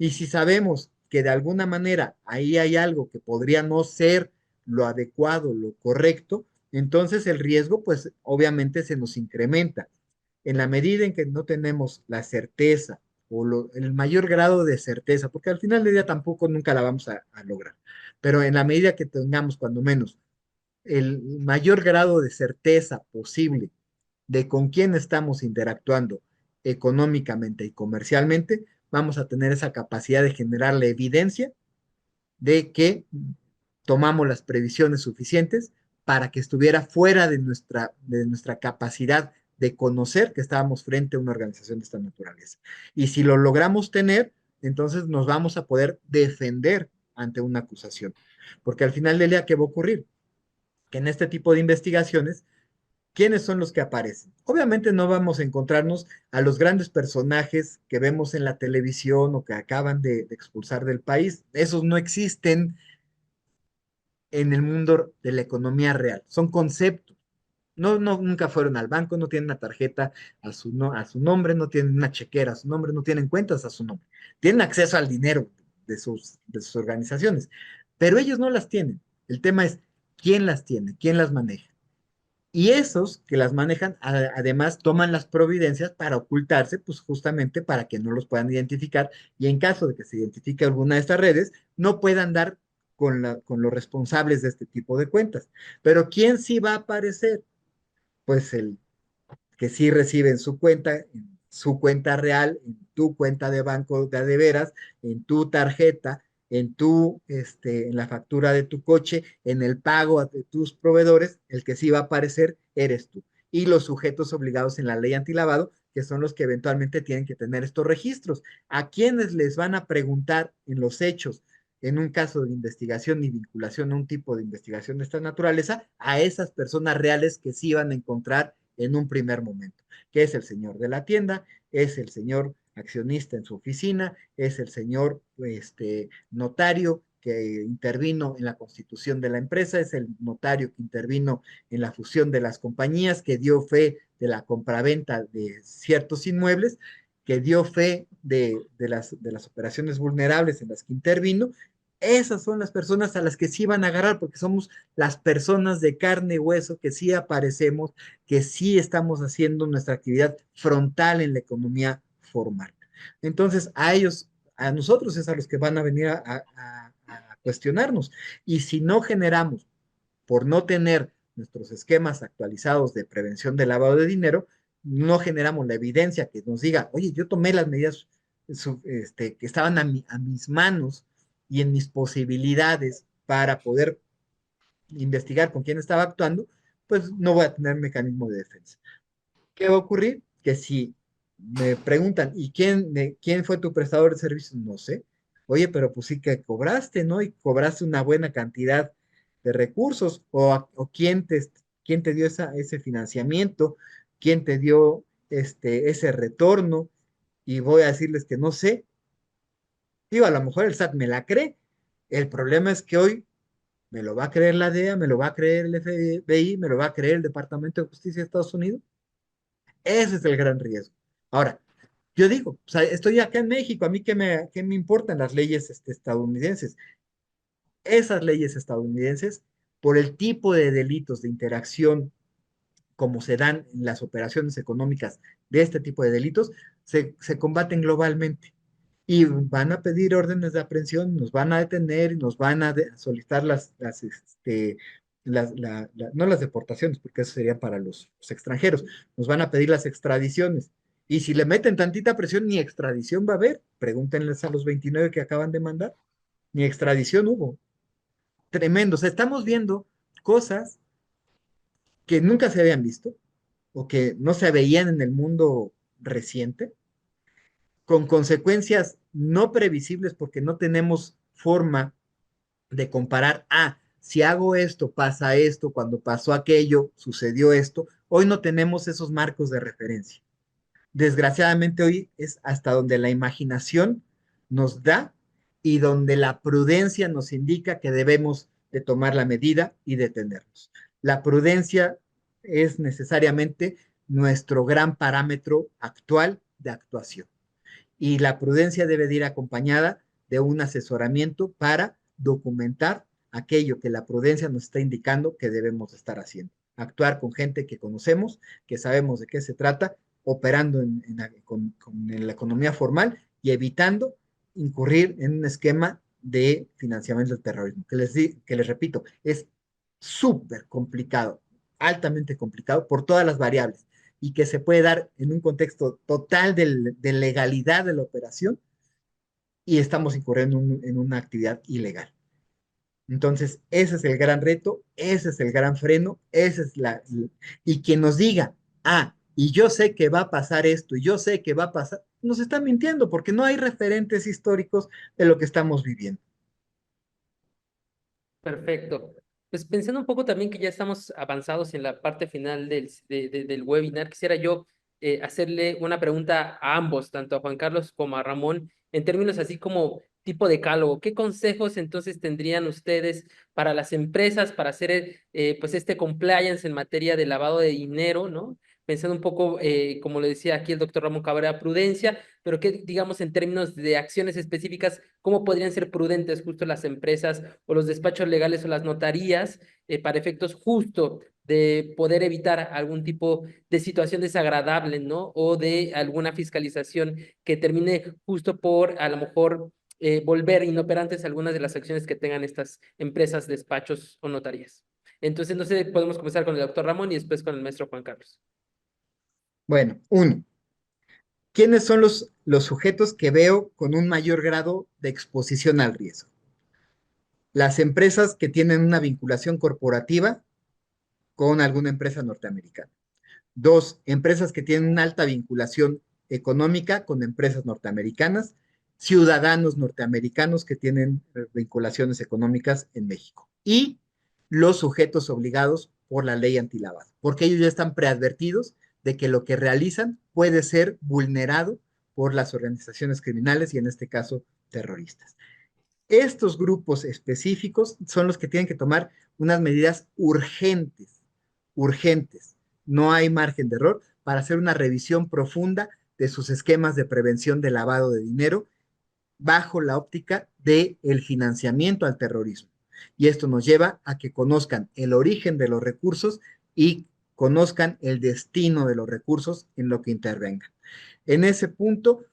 Y si sabemos que de alguna manera ahí hay algo que podría no ser lo adecuado, lo correcto, entonces el riesgo, pues obviamente se nos incrementa. En la medida en que no tenemos la certeza o el mayor grado de certeza, porque al final del día tampoco nunca la vamos a lograr, pero en la medida que tengamos cuando menos el mayor grado de certeza posible de con quién estamos interactuando económicamente y comercialmente, vamos a tener esa capacidad de generar la evidencia de que tomamos las previsiones suficientes para que estuviera fuera de nuestra capacidad de conocer que estábamos frente a una organización de esta naturaleza. Y si lo logramos tener, entonces nos vamos a poder defender ante una acusación. Porque al final del día, ¿qué va a ocurrir? Que en este tipo de investigaciones, ¿quiénes son los que aparecen? Obviamente no vamos a encontrarnos a los grandes personajes que vemos en la televisión o que acaban de expulsar del país. Esos no existen en el mundo de la economía real. Son conceptos. No, no, nunca fueron al banco, no tienen una tarjeta a su nombre, no tienen una chequera a su nombre, no tienen cuentas a su nombre. Tienen acceso al dinero de sus organizaciones, pero ellos no las tienen. El tema es quién las tiene, quién las maneja. Y esos que las manejan, además, toman las providencias para ocultarse, pues justamente para que no los puedan identificar y en caso de que se identifique alguna de estas redes, no puedan dar con los responsables de este tipo de cuentas. Pero ¿quién sí va a aparecer? Pues el que sí recibe en su cuenta real, en tu cuenta de banco de veras, en tu tarjeta, en la factura de tu coche, en el pago de tus proveedores, el que sí va a aparecer eres tú. Y los sujetos obligados en la ley antilavado, que son los que eventualmente tienen que tener estos registros. ¿A quienes les van a preguntar en los hechos, en un caso de investigación y vinculación a un tipo de investigación de esta naturaleza? A esas personas reales que sí van a encontrar en un primer momento, que es el señor de la tienda, es el señor accionista en su oficina, es el señor notario que intervino en la constitución de la empresa, es el notario que intervino en la fusión de las compañías, que dio fe de la compraventa de ciertos inmuebles, que dio fe de las operaciones vulnerables en las que intervino. Esas son las personas a las que sí van a agarrar, porque somos las personas de carne y hueso que sí aparecemos, que sí estamos haciendo nuestra actividad frontal en la economía formal. Entonces, a nosotros es a los que van a venir a cuestionarnos. Y si no generamos, por no tener nuestros esquemas actualizados de prevención de lavado de dinero, no generamos la evidencia que nos diga, oye, yo tomé las medidas que estaban a mis manos y en mis posibilidades para poder investigar con quién estaba actuando, pues no voy a tener mecanismo de defensa. ¿Qué va a ocurrir? Que si me preguntan, ¿y quién fue tu prestador de servicios? No sé. Oye, pero pues sí que cobraste, ¿no? Y cobraste una buena cantidad de recursos, o quién te dio ese financiamiento, quién te dio ese retorno, y voy a decirles que no sé. Digo, a lo mejor el SAT me la cree. El problema es que hoy me lo va a creer la DEA, me lo va a creer el FBI, me lo va a creer el Departamento de Justicia de Estados Unidos. Ese es el gran riesgo. Ahora, yo digo, o sea, estoy acá en México, a mí qué me importan las leyes estadounidenses. Esas leyes estadounidenses, por el tipo de delitos de interacción como se dan en las operaciones económicas de este tipo de delitos, se combaten globalmente. Y van a pedir órdenes de aprehensión, nos van a detener y nos van a solicitar no las deportaciones, porque eso sería para los extranjeros, nos van a pedir las extradiciones. Y si le meten tantita presión, ni extradición va a haber. Pregúntenles a los 29 que acaban de mandar, ni extradición hubo. Tremendo. O sea, estamos viendo cosas que nunca se habían visto o que no se veían en el mundo reciente, con consecuencias no previsibles porque no tenemos forma de comparar, si hago esto, pasa esto, cuando pasó aquello, sucedió esto. Hoy no tenemos esos marcos de referencia. Desgraciadamente hoy es hasta donde la imaginación nos da y donde la prudencia nos indica que debemos de tomar la medida y detenernos. La prudencia es necesariamente nuestro gran parámetro actual de actuación y la prudencia debe de ir acompañada de un asesoramiento para documentar aquello que la prudencia nos está indicando que debemos estar haciendo. Actuar con gente que conocemos, que sabemos de qué se trata, operando con la economía formal y evitando incurrir en un esquema de financiamiento del terrorismo, que les repito, es súper complicado, altamente complicado por todas las variables y que se puede dar en un contexto total de legalidad de la operación y estamos incurriendo en una actividad ilegal. Entonces, ese es el gran reto, ese es el gran freno, y quien nos diga, y yo sé que va a pasar esto, y yo sé que va a pasar, nos está mintiendo porque no hay referentes históricos de lo que estamos viviendo. Perfecto. Pues pensando un poco también que ya estamos avanzados en la parte final del webinar, quisiera yo hacerle una pregunta a ambos, tanto a Juan Carlos como a Ramón, en términos así como tipo decálogo. ¿Qué consejos entonces tendrían ustedes para las empresas para hacer pues este compliance en materia de lavado de dinero, ¿no? Pensando un poco, como lo decía aquí el doctor Ramón Cabrera, prudencia, pero que digamos en términos de acciones específicas, ¿cómo podrían ser prudentes justo las empresas o los despachos legales o las notarías para efectos justo de poder evitar algún tipo de situación desagradable, ¿no? O de alguna fiscalización que termine justo por a lo mejor volver inoperantes algunas de las acciones que tengan estas empresas, despachos o notarías. Entonces, no sé, podemos comenzar con el doctor Ramón y después con el maestro Juan Carlos. Bueno, uno, ¿quiénes son los sujetos que veo con un mayor grado de exposición al riesgo? Las empresas que tienen una vinculación corporativa con alguna empresa norteamericana. Dos, empresas que tienen una alta vinculación económica con empresas norteamericanas, ciudadanos norteamericanos que tienen vinculaciones económicas en México. Y los sujetos obligados por la ley antilavado, porque ellos ya están preadvertidos de que lo que realizan puede ser vulnerado por las organizaciones criminales y en este caso terroristas. Estos grupos específicos son los que tienen que tomar unas medidas urgentes, urgentes. No hay margen de error para hacer una revisión profunda de sus esquemas de prevención de lavado de dinero bajo la óptica del financiamiento al terrorismo. Y esto nos lleva a que conozcan el origen de los recursos y conozcan el destino de los recursos en lo que intervengan. En ese punto,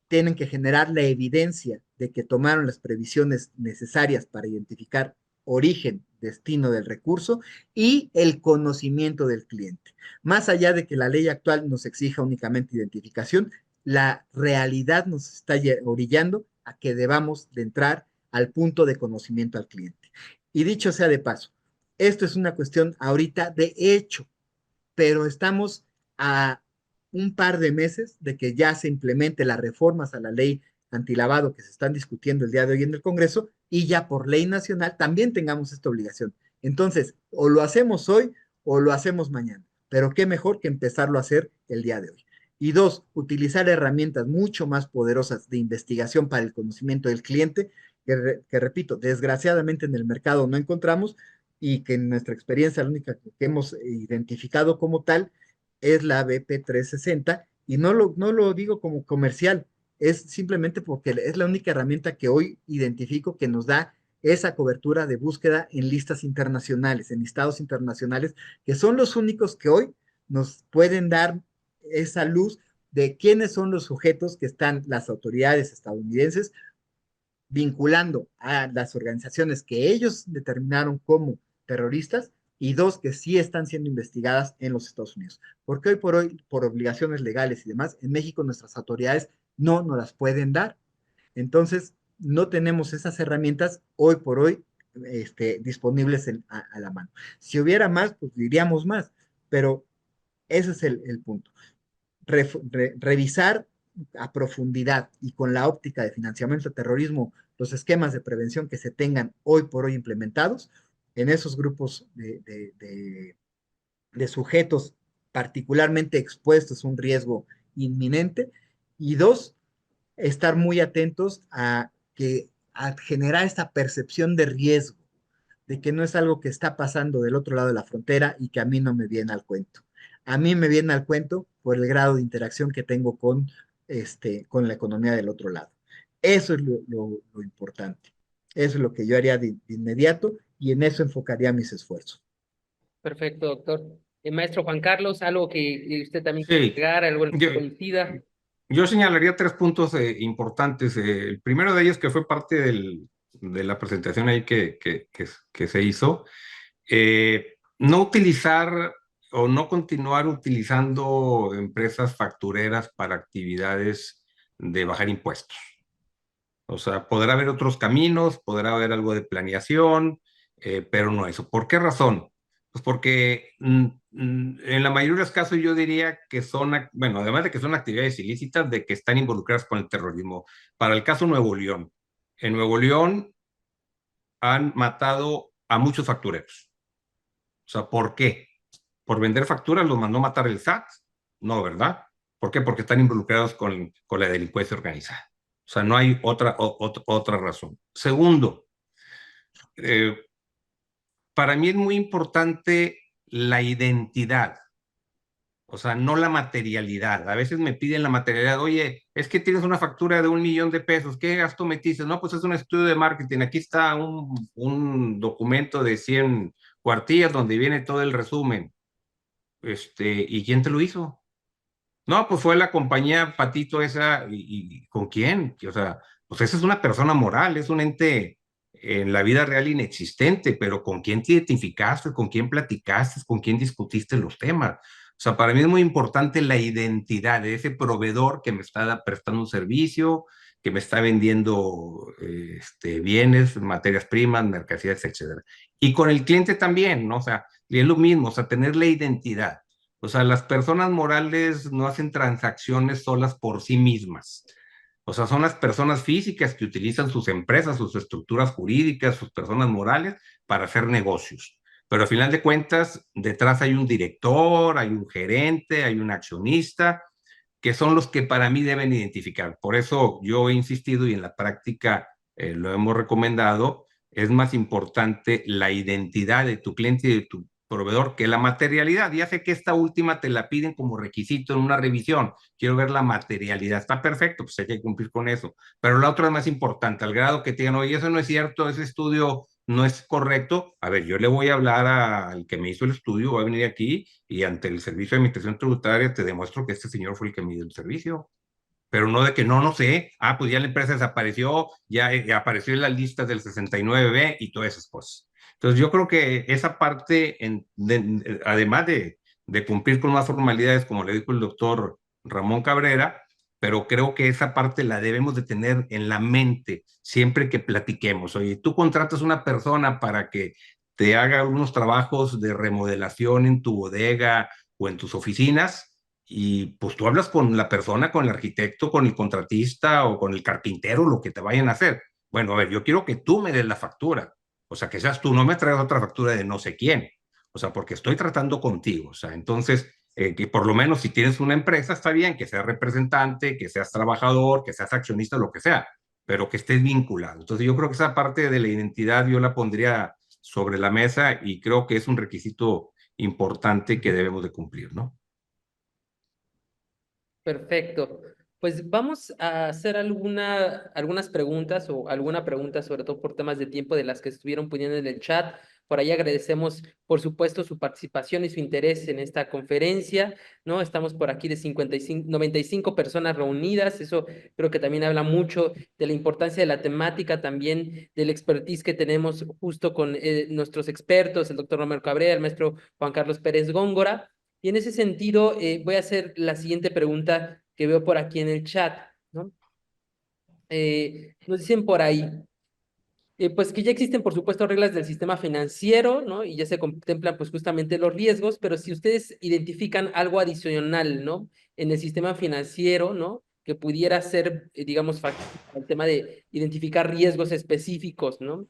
tienen que generar la evidencia de que tomaron las previsiones necesarias para identificar origen, destino del recurso y el conocimiento del cliente. Más allá de que la ley actual nos exija únicamente identificación, la realidad nos está orillando a que debamos de entrar al punto de conocimiento al cliente. Y dicho sea de paso, esto es una cuestión ahorita de hecho, pero estamos a un par de meses de que ya se implemente las reformas a la ley antilavado que se están discutiendo el día de hoy en el Congreso y ya por ley nacional también tengamos esta obligación. Entonces, o lo hacemos hoy o lo hacemos mañana, pero qué mejor que empezarlo a hacer el día de hoy. Y dos, utilizar herramientas mucho más poderosas de investigación para el conocimiento del cliente, que repito, desgraciadamente en el mercado no encontramos y que en nuestra experiencia la única que hemos identificado como tal es la BP 360 y no lo digo como comercial, es simplemente porque es la única herramienta que hoy identifico que nos da esa cobertura de búsqueda en listas internacionales, en listados internacionales, que son los únicos que hoy nos pueden dar esa luz de quiénes son los sujetos que están las autoridades estadounidenses vinculando a las organizaciones que ellos determinaron como terroristas y dos que sí están siendo investigadas en los Estados Unidos. Porque hoy por hoy, por obligaciones legales y demás, en México nuestras autoridades no nos las pueden dar. Entonces, no tenemos esas herramientas hoy por hoy disponibles a la mano. Si hubiera más, pues diríamos más, pero ese es el punto. Revisar a profundidad y con la óptica de financiamiento de terrorismo los esquemas de prevención que se tengan hoy por hoy implementados en esos grupos de sujetos particularmente expuestos a un riesgo inminente. Y dos, estar muy atentos a generar esta percepción de riesgo, de que no es algo que está pasando del otro lado de la frontera y que a mí no me viene al cuento. A mí me viene al cuento por el grado de interacción que tengo con la economía del otro lado. Eso es lo importante. Eso es lo que yo haría de inmediato y en eso enfocaría mis esfuerzos. Perfecto, doctor. Maestro Juan Carlos, algo que usted también quiere Sí, agregar, algo en lo yo, que coincida. yo señalaría 3 puntos importantes. El primero de ellos, que fue parte de la presentación ahí que se hizo, no utilizar o no continuar utilizando empresas factureras para actividades de bajar impuestos. O sea, podrá haber otros caminos, podrá haber algo de planeación, pero no eso. ¿Por qué razón? Pues porque en la mayoría de los casos yo diría que son, bueno, además de que son actividades ilícitas, de que están involucradas con el terrorismo. Para el caso Nuevo León, en Nuevo León han matado a muchos factureros. O sea, ¿por qué? ¿Por vender facturas los mandó matar el SAT? No, ¿verdad? ¿Por qué? Porque están involucrados con la delincuencia organizada. O sea, no hay otra razón. Segundo, eh, para mí es muy importante la identidad, o sea, no la materialidad. A veces me piden la materialidad, oye, es que tienes una factura de 1 millón de pesos, ¿qué gasto metiste? No, pues es un estudio de marketing, aquí está un documento de 100 cuartillas donde viene todo el resumen. ¿Y quién te lo hizo? No, pues fue la compañía Patito esa, ¿y con quién? O sea, pues esa es una persona moral, es un ente en la vida real inexistente, pero ¿con quién te identificaste? ¿Con quién platicaste? ¿Con quién discutiste los temas? O sea, para mí es muy importante la identidad de ese proveedor que me está prestando un servicio, que me está vendiendo bienes, materias primas, mercancías, etcétera. Y con el cliente también, ¿no? O sea, y es lo mismo, o sea, tener la identidad. O sea, las personas morales no hacen transacciones solas por sí mismas. O sea, son las personas físicas que utilizan sus empresas, sus estructuras jurídicas, sus personas morales para hacer negocios. Pero al final de cuentas, detrás hay un director, hay un gerente, hay un accionista, que son los que para mí deben identificar. Por eso yo he insistido y en la práctica lo hemos recomendado, es más importante la identidad de tu cliente y de tu proveedor que la materialidad. Ya sé que esta última te la piden como requisito en una revisión. Quiero ver la materialidad. Está perfecto, pues hay que cumplir con eso. Pero la otra es más importante, al grado que te digan, oye, eso no es cierto, ese estudio no es correcto. A ver, yo le voy a hablar al que me hizo el estudio, va a venir aquí y ante el Servicio de Administración Tributaria te demuestro que este señor fue el que me dio el servicio. Pero no de que no sé. Ah, pues ya la empresa desapareció, ya apareció en las listas del 69B y todas esas cosas. Entonces yo creo que esa parte, además de cumplir con más formalidades, como le dijo el doctor Ramón Cabrera, pero creo que esa parte la debemos de tener en la mente siempre que platiquemos. Oye, tú contratas una persona para que te haga unos trabajos de remodelación en tu bodega o en tus oficinas, y pues tú hablas con la persona, con el arquitecto, con el contratista o con el carpintero, lo que te vayan a hacer. Bueno, a ver, yo quiero que tú me des la factura. O sea, que seas tú, no me traigas otra factura de no sé quién. O sea, porque estoy tratando contigo. O sea, entonces, que por lo menos si tienes una empresa, está bien, que seas representante, que seas trabajador, que seas accionista, lo que sea, pero que estés vinculado. Entonces, yo creo que esa parte de la identidad yo la pondría sobre la mesa y creo que es un requisito importante que debemos de cumplir, ¿no? Perfecto. Pues vamos a hacer algunas preguntas o alguna pregunta, sobre todo por temas de tiempo, de las que estuvieron poniendo en el chat. Por ahí agradecemos, por supuesto, su participación y su interés en esta conferencia, ¿no? Estamos por aquí de 95 personas reunidas. Eso creo que también habla mucho de la importancia de la temática, también del expertise que tenemos justo con nuestros expertos, el doctor Romero Cabrera, el maestro Juan Carlos Pérez Góngora. Y en ese sentido, voy a hacer la siguiente pregunta que veo por aquí en el chat, ¿no? Nos dicen por ahí, pues que ya existen, por supuesto, reglas del sistema financiero, ¿no? Y ya se contemplan, pues, justamente los riesgos, pero si ustedes identifican algo adicional, ¿no? En el sistema financiero, ¿no? Que pudiera ser, digamos, el tema de identificar riesgos específicos, ¿no?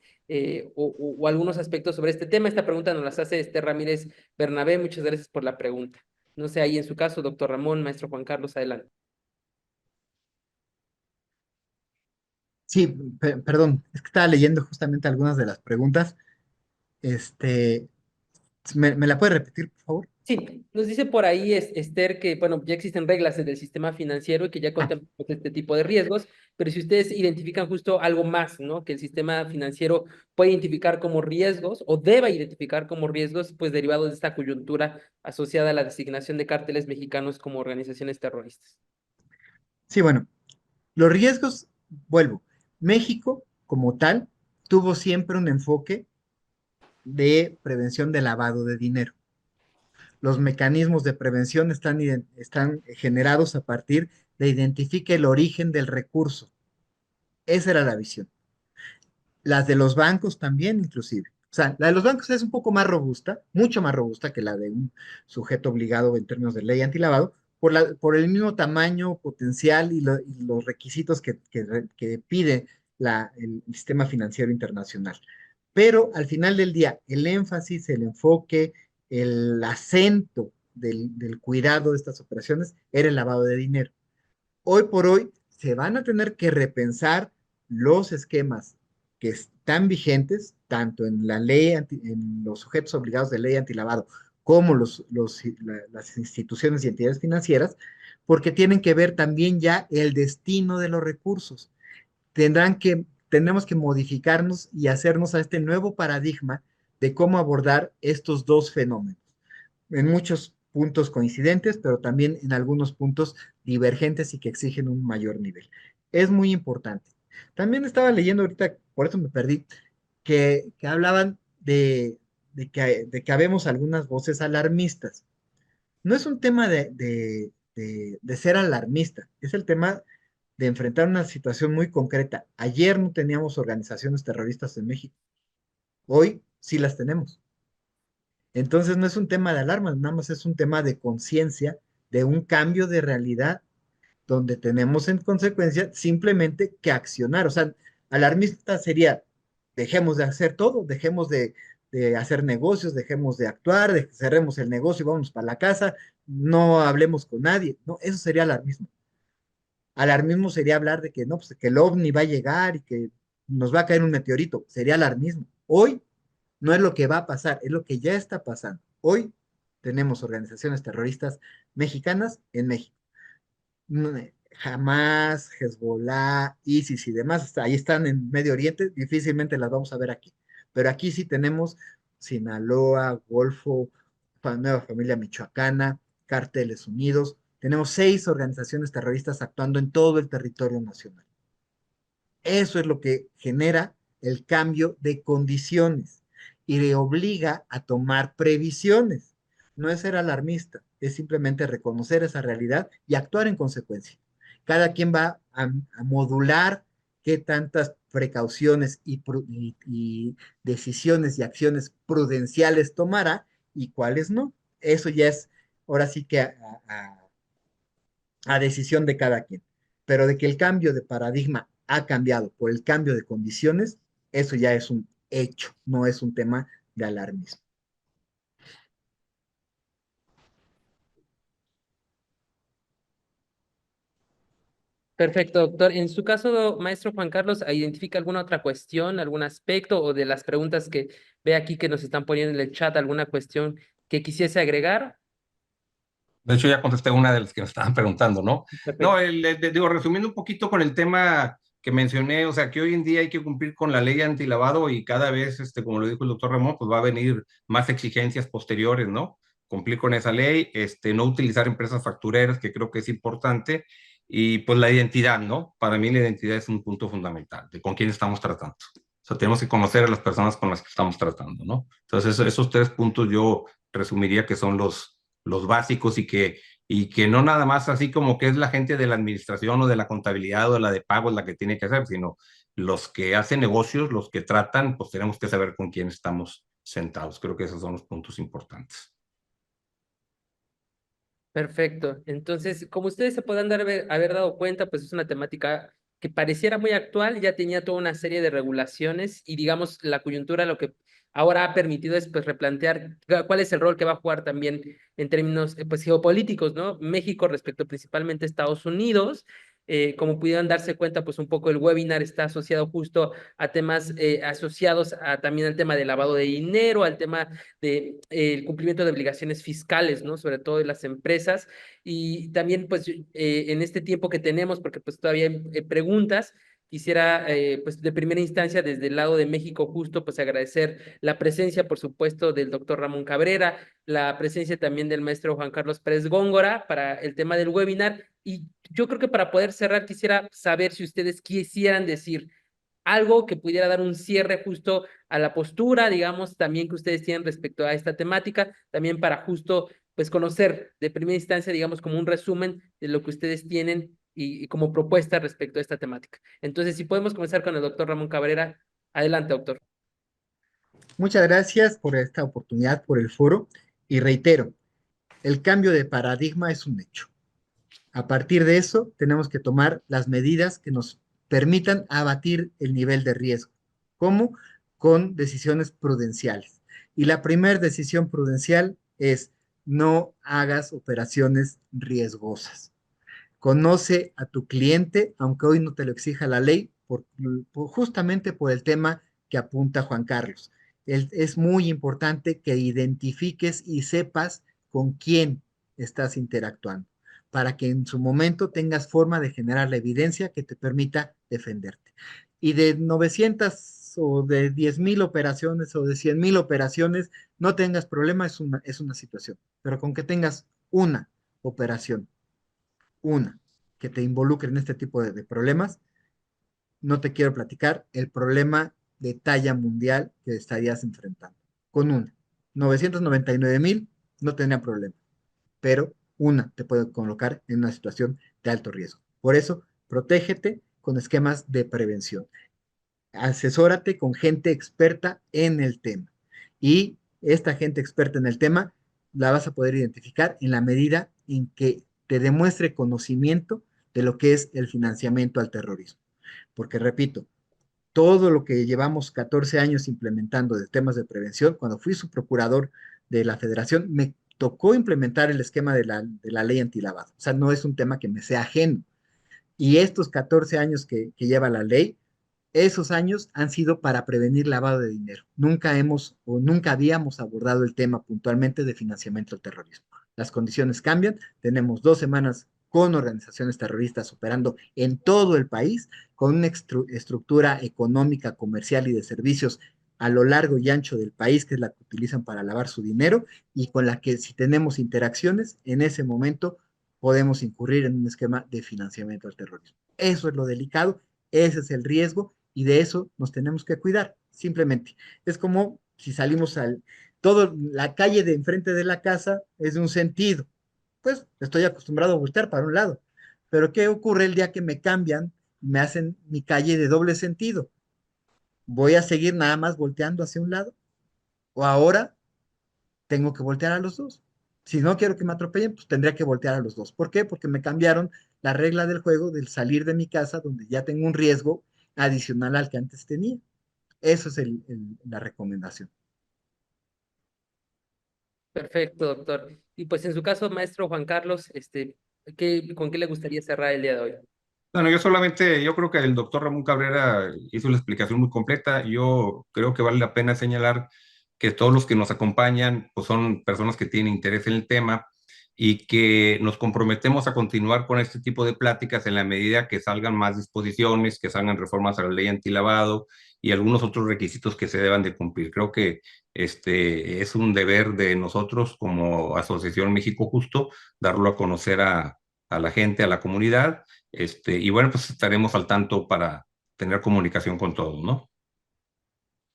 O algunos aspectos sobre este tema. Esta pregunta nos las hace Ramírez Bernabé. Muchas gracias por la pregunta. No sé, ahí en su caso, doctor Ramón, maestro Juan Carlos, adelante. Sí, perdón, es que estaba leyendo justamente algunas de las preguntas. Este, ¿me la puede repetir, por favor? Sí, nos dice por ahí Esther que, bueno, ya existen reglas del sistema financiero y que ya Ah, contemplan este tipo de riesgos, pero si ustedes identifican justo algo más, ¿no? Que el sistema financiero puede identificar como riesgos o deba identificar como riesgos, pues derivados de esta coyuntura asociada a la designación de cárteles mexicanos como organizaciones terroristas. sí, bueno, los riesgos, vuelvo, México como tal tuvo siempre un enfoque de prevención de lavado de dinero. Los mecanismos de prevención están generados a partir de identificar el origen del recurso. Esa era la visión. Las de los bancos también, inclusive. O sea, la de los bancos es un poco más robusta, mucho más robusta que la de un sujeto obligado en términos de ley antilavado, por el mismo tamaño potencial y los requisitos que pide el sistema financiero internacional. Pero al final del día, el énfasis, el enfoque, el acento del cuidado de estas operaciones era el lavado de dinero. Hoy por hoy se van a tener que repensar los esquemas que están vigentes, tanto en la ley, en los sujetos obligados de ley antilavado, como las instituciones y entidades financieras, porque tienen que ver también ya el destino de los recursos. Tenemos que modificarnos y hacernos a este nuevo paradigma de cómo abordar estos dos fenómenos en muchos puntos coincidentes, pero también en algunos puntos divergentes y que exigen un mayor nivel. Es muy importante. También estaba leyendo ahorita, por eso me perdí, que hablaban de que habemos algunas voces alarmistas. No es un tema de ser alarmista, es el tema de enfrentar una situación muy concreta. Ayer no teníamos organizaciones terroristas en México, hoy sí las tenemos. Entonces no es un tema de alarma, nada más es un tema de conciencia, de un cambio de realidad, donde tenemos en consecuencia simplemente que accionar. O sea, alarmista sería, dejemos de hacer todo, dejemos de hacer negocios, dejemos de actuar, cerremos el negocio y vamos para la casa, no hablemos con nadie. No, eso sería alarmismo. Alarmismo sería hablar de que no, pues que el ovni va a llegar y que nos va a caer un meteorito. Sería alarmismo. Hoy no es lo que va a pasar, es lo que ya está pasando. Hoy tenemos organizaciones terroristas mexicanas en México. Hamas, Hezbollah, ISIS y demás, ahí están en Medio Oriente, difícilmente las vamos a ver aquí. Pero aquí sí tenemos Sinaloa, Golfo, Nueva Familia Michoacana, Cárteles Unidos. Tenemos 6 organizaciones terroristas actuando en todo el territorio nacional. Eso es lo que genera el cambio de condiciones y le obliga a tomar previsiones. No es ser alarmista, es simplemente reconocer esa realidad y actuar en consecuencia. Cada quien va a modular qué tantas precauciones y decisiones y acciones prudenciales tomará y cuáles no. Eso ya es ahora sí que a decisión de cada quien. Pero de que el cambio de paradigma ha cambiado por el cambio de condiciones, eso ya es un hecho, no es un tema de alarmismo. Perfecto, doctor. En su caso, maestro Juan Carlos, ¿identifica alguna otra cuestión, algún aspecto o de las preguntas que ve aquí que nos están poniendo en el chat, alguna cuestión que quisiese agregar? De hecho, ya contesté una de las que me estaban preguntando, ¿no? No, Perfecto. digo, resumiendo un poquito con el tema que mencioné, o sea, que hoy en día hay que cumplir con la ley antilavado y cada vez, como lo dijo el doctor Ramón, pues va a venir más exigencias posteriores, ¿no? Cumplir con esa ley, no utilizar empresas factureras, que creo que es importante, y pues la identidad, ¿no? Para mí la identidad es un punto fundamental de con quién estamos tratando. O sea, tenemos que conocer a las personas con las que estamos tratando, ¿no? Entonces, esos tres puntos yo resumiría que son los básicos y que no nada más así como que es la gente de la administración o de la contabilidad o de la de pagos la que tiene que hacer, sino los que hacen negocios, los que tratan, pues tenemos que saber con quién estamos sentados. Creo que esos son los puntos importantes. Perfecto. Entonces, como ustedes se podrán haber dado cuenta, pues es una temática que pareciera muy actual, ya tenía toda una serie de regulaciones y digamos la coyuntura lo que ahora ha permitido es pues replantear cuál es el rol que va a jugar también en términos pues geopolíticos, ¿no? México respecto principalmente a Estados Unidos. Como pudieron darse cuenta, pues un poco el webinar está asociado justo a temas asociados también al tema de lavado de dinero, al tema de el cumplimiento de obligaciones fiscales, ¿no? Sobre todo de las empresas. Y también, pues, en este tiempo que tenemos, porque pues todavía hay preguntas, quisiera, pues, de primera instancia, desde el lado de México, justo, pues, agradecer la presencia, por supuesto, del doctor Ramón Cabrera, la presencia también del maestro Juan Carlos Pérez Góngora para el tema del webinar. Y yo creo que para poder cerrar, quisiera saber si ustedes quisieran decir algo que pudiera dar un cierre justo a la postura, digamos, también que ustedes tienen respecto a esta temática, también para justo, pues, conocer de primera instancia, digamos, como un resumen de lo que ustedes tienen y como propuesta respecto a esta temática. Entonces, si podemos comenzar con el doctor Ramón Cabrera, adelante, doctor. Muchas gracias por esta oportunidad, por el foro, y reitero, el cambio de paradigma es un hecho. A partir de eso, tenemos que tomar las medidas que nos permitan abatir el nivel de riesgo. ¿Cómo? Con decisiones prudenciales. Y la primera decisión prudencial es no hagas operaciones riesgosas. Conoce a tu cliente, aunque hoy no te lo exija la ley, justamente por el tema que apunta Juan Carlos. Es muy importante que identifiques y sepas con quién estás interactuando, para que en su momento tengas forma de generar la evidencia que te permita defenderte. Y de 900 o de 10,000 operaciones o de 100,000 operaciones, no tengas problema, es una situación. Pero con que tengas una operación, una, que te involucre en este tipo de problemas, no te quiero platicar el problema de talla mundial que estarías enfrentando. Con una, 999,000 no tenía problema, pero una te puede colocar en una situación de alto riesgo. Por eso, protégete con esquemas de prevención. Asesórate con gente experta en el tema. Y esta gente experta en el tema la vas a poder identificar en la medida en que te demuestre conocimiento de lo que es el financiamiento al terrorismo. Porque repito, todo lo que llevamos 14 años implementando de temas de prevención, cuando fui su procurador de la federación, me tocó implementar el esquema de la ley antilavado. O sea, no es un tema que me sea ajeno. Y estos 14 años que lleva la ley, esos años han sido para prevenir lavado de dinero. Nunca hemos o nunca habíamos abordado el tema puntualmente de financiamiento al terrorismo. Las condiciones cambian. Tenemos 2 semanas con organizaciones terroristas operando en todo el país, con una estructura económica, comercial y de servicios a lo largo y ancho del país, que es la que utilizan para lavar su dinero, y con la que si tenemos interacciones, en ese momento podemos incurrir en un esquema de financiamiento al terrorismo. Eso es lo delicado, ese es el riesgo y de eso nos tenemos que cuidar, simplemente. Es como si salimos la calle de enfrente de la casa es de un sentido, pues estoy acostumbrado a voltear para un lado, pero ¿qué ocurre el día que me cambian y me hacen mi calle de doble sentido? ¿Voy a seguir nada más volteando hacia un lado? ¿O ahora tengo que voltear a los dos? Si no quiero que me atropellen, pues tendría que voltear a los dos. ¿Por qué? Porque me cambiaron la regla del juego del salir de mi casa donde ya tengo un riesgo adicional al que antes tenía. Eso es la recomendación. Perfecto, doctor. Y pues en su caso, maestro Juan Carlos, ¿con qué le gustaría cerrar el día de hoy? Bueno, yo creo que el doctor Ramón Cabrera hizo la explicación muy completa. Yo creo que vale la pena señalar que todos los que nos acompañan pues son personas que tienen interés en el tema y que nos comprometemos a continuar con este tipo de pláticas en la medida que salgan más disposiciones, que salgan reformas a la ley antilavado y algunos otros requisitos que se deban de cumplir. Creo que es un deber de nosotros como Asociación México Justo darlo a conocer a la gente, a la comunidad, y bueno, pues estaremos al tanto para tener comunicación con todos, ¿no?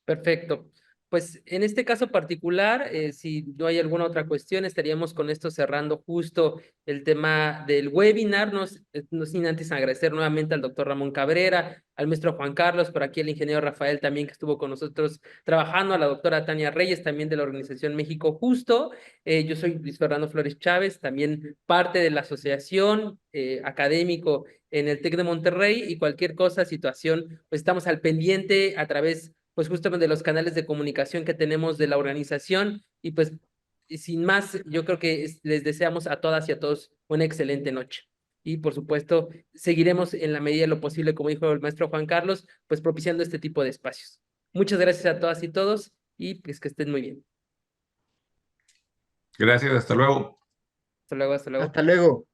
Perfecto. Pues en este caso particular, si no hay alguna otra cuestión, estaríamos con esto cerrando justo el tema del webinar. No sin antes agradecer nuevamente al doctor Ramón Cabrera, al maestro Juan Carlos, por aquí el ingeniero Rafael también que estuvo con nosotros trabajando, a la doctora Tania Reyes también de la Organización México Justo. Yo soy Luis Fernando Flores Chávez, también parte de la asociación académico en el TEC de Monterrey, y cualquier cosa, situación, pues estamos al pendiente a través pues justamente de los canales de comunicación que tenemos de la organización. Y pues y sin más, yo creo que les deseamos a todas y a todos una excelente noche. Y por supuesto, seguiremos en la medida de lo posible, como dijo el maestro Juan Carlos, pues propiciando este tipo de espacios. Muchas gracias a todas y todos y pues que estén muy bien. Gracias, hasta luego. Hasta luego, hasta luego. Hasta luego.